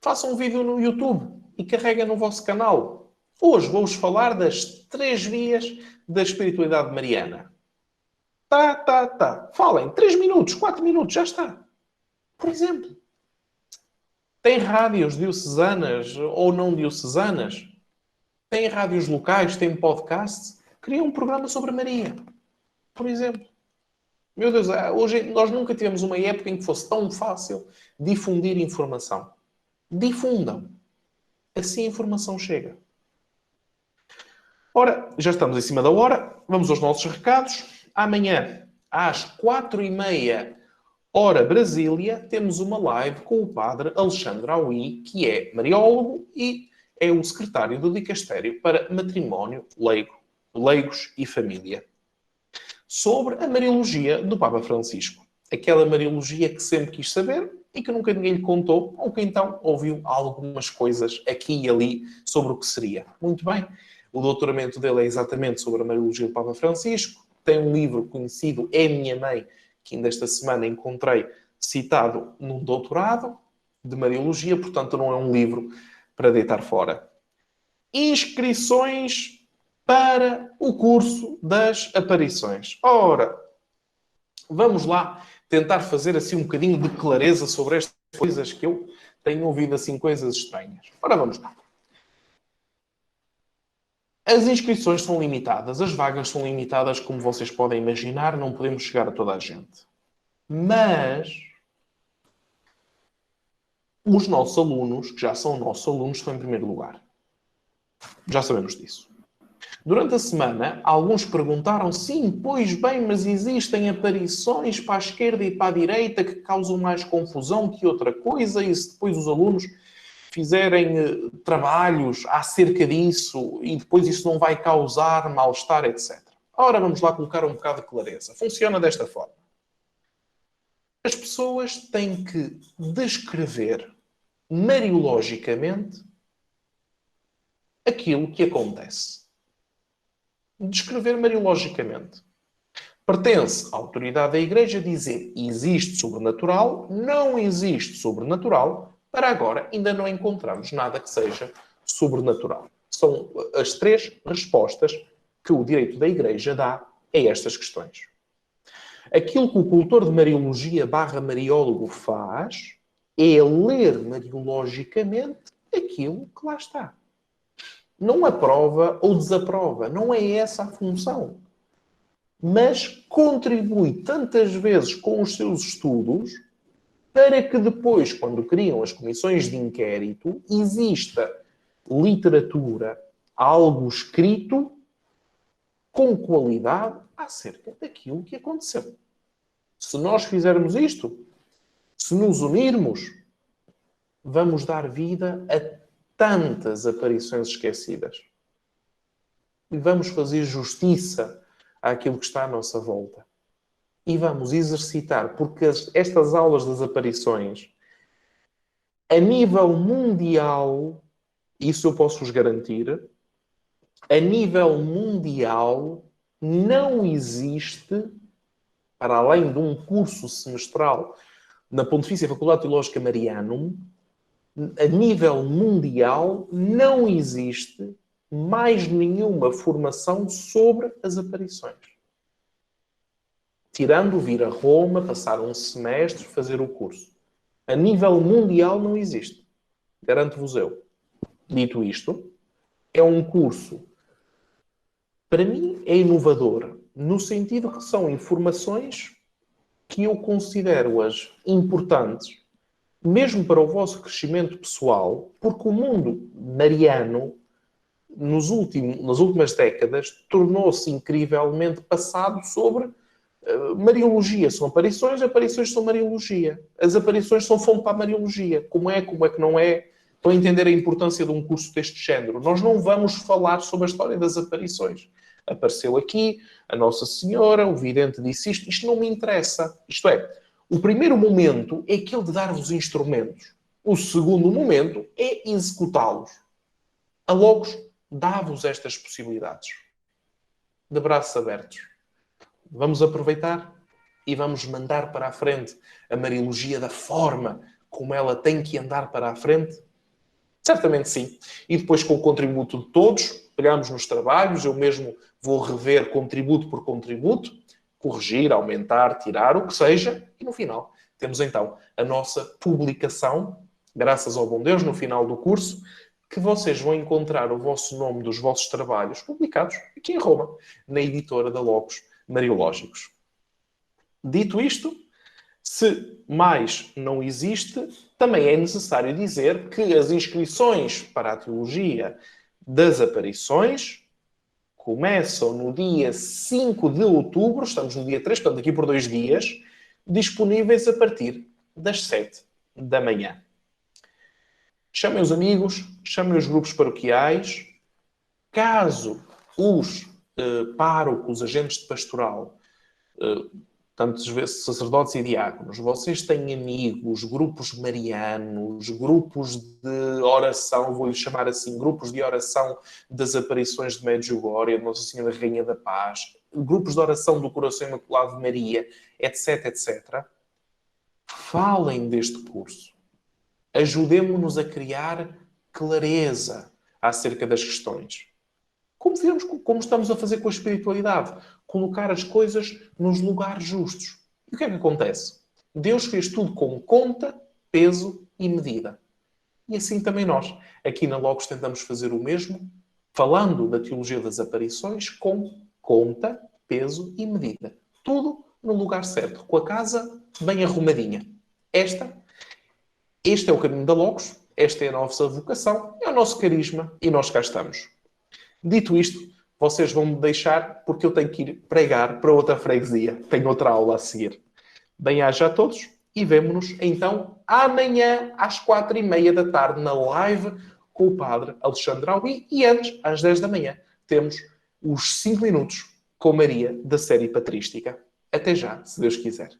façam um vídeo no YouTube e carreguem no vosso canal. Hoje vou-vos falar das 3 vias da espiritualidade mariana. Falem 3 minutos, 4 minutos, já está. Por exemplo. Tem rádios diocesanas ou não diocesanas? Tem rádios locais, tem podcasts? Cria um programa sobre Maria, por exemplo. Meu Deus, hoje nós nunca tivemos uma época em que fosse tão fácil difundir informação. Difundam. Assim a informação chega. Ora, já estamos em cima da hora. Vamos aos nossos recados. Amanhã, às 4h30, hora Brasília, temos uma live com o padre Alexandre Aui, que é mariólogo e é o secretário do Dicastério para Matrimónio, Leigos e Família. Sobre a Mariologia do Papa Francisco. Aquela Mariologia que sempre quis saber e que nunca ninguém lhe contou, ou que então ouviu algumas coisas aqui e ali sobre o que seria. Muito bem. O doutoramento dele é exatamente sobre a Mariologia do Papa Francisco. Tem um livro conhecido, É Minha Mãe, que ainda esta semana encontrei citado num doutorado de Mariologia, portanto não é um livro para deitar fora. Inscrições para o curso das aparições. Ora, vamos lá tentar fazer assim um bocadinho de clareza sobre estas coisas que eu tenho ouvido assim coisas estranhas. Ora, vamos lá. As inscrições são limitadas, as vagas são limitadas, como vocês podem imaginar, não podemos chegar a toda a gente. Mas os nossos alunos, que já são nossos alunos, estão em primeiro lugar. Já sabemos disso. Durante a semana, alguns perguntaram, sim, pois bem, mas existem aparições para a esquerda e para a direita que causam mais confusão que outra coisa, e se depois os alunos fizerem trabalhos acerca disso e depois isso não vai causar mal-estar, etc. Ora, vamos lá colocar um bocado de clareza. Funciona desta forma. As pessoas têm que descrever mariologicamente aquilo que acontece. Descrever mariologicamente. Pertence à autoridade da Igreja dizer existe sobrenatural, não existe sobrenatural. Para agora, ainda não encontramos nada que seja sobrenatural. São as 3 respostas que o direito da Igreja dá a estas questões. Aquilo que o cultor de Mariologia / mariólogo faz é ler mariologicamente aquilo que lá está. Não aprova ou desaprova. Não é essa a função. Mas contribui tantas vezes com os seus estudos para que depois, quando criam as comissões de inquérito, exista literatura, algo escrito com qualidade acerca daquilo que aconteceu. Se nós fizermos isto, se nos unirmos, vamos dar vida a tantas aparições esquecidas. E vamos fazer justiça àquilo que está à nossa volta. E vamos exercitar, porque estas aulas das aparições, a nível mundial, isso eu posso vos garantir, A nível mundial, não existe, para além de um curso semestral na Pontifícia Faculdade Teológica Marianum, a nível mundial, não existe mais nenhuma formação sobre as aparições. Tirando vir a Roma, passar um semestre, fazer o curso. A nível mundial não existe. Garanto-vos eu. Dito isto, é um curso, para mim, é inovador, no sentido que são informações que eu considero-as importantes, mesmo para o vosso crescimento pessoal, porque o mundo mariano, nas últimas décadas, tornou-se incrivelmente passado sobre Mariologia. São aparições, aparições são Mariologia. As aparições são fonte para a Mariologia. Como é que não é? Para entender a importância de um curso deste género. Nós não vamos falar sobre a história das aparições. Apareceu aqui, a Nossa Senhora, o vidente disse isto. Isto não me interessa. Isto é, o primeiro momento é aquele de dar-vos instrumentos. O segundo momento é executá-los. A Logos dá-vos estas possibilidades. De braços abertos. Vamos aproveitar e vamos mandar para a frente a Mariologia da forma como ela tem que andar para a frente? Certamente sim. E depois, com o contributo de todos, pegamos nos trabalhos, eu mesmo vou rever contributo por contributo, corrigir, aumentar, tirar, o que seja, e no final temos então a nossa publicação, graças ao bom Deus, no final do curso, que vocês vão encontrar o vosso nome dos vossos trabalhos publicados aqui em Roma, na editora da Logos Mariológicos. Dito isto, se mais não existe, também é necessário dizer que as inscrições para a Teologia das Aparições começam no dia 5 de outubro, estamos no dia 3, portanto aqui por 2 dias, disponíveis a partir das 7 da manhã. Chamem os amigos, chamem os grupos paroquiais. Caso os párocos, agentes de pastoral, tantas vezes sacerdotes e diáconos, vocês têm amigos, grupos marianos, grupos de oração, vou-lhe chamar assim, grupos de oração das aparições de Medjugorje, de Nossa Senhora Rainha da Paz, grupos de oração do Coração Imaculado de Maria, etc, etc. Falem deste curso. Ajudemo-nos a criar clareza acerca das questões. Como estamos a fazer com a espiritualidade? Colocar as coisas nos lugares justos. E o que é que acontece? Deus fez tudo com conta, peso e medida. E assim também nós. Aqui na Logos tentamos fazer o mesmo, falando da teologia das aparições com conta, peso e medida. Tudo no lugar certo, com a casa bem arrumadinha. Este é o caminho da Logos, esta é a nossa vocação, é o nosso carisma e nós cá estamos. Dito isto, vocês vão me deixar porque eu tenho que ir pregar para outra freguesia. Tenho outra aula a seguir. Bem-aja a todos e vemo-nos então amanhã às 4h30 da tarde na live com o Padre Alexandre Albi e antes, às 10 da manhã, temos os 5 minutos com Maria da série patrística. Até já, se Deus quiser.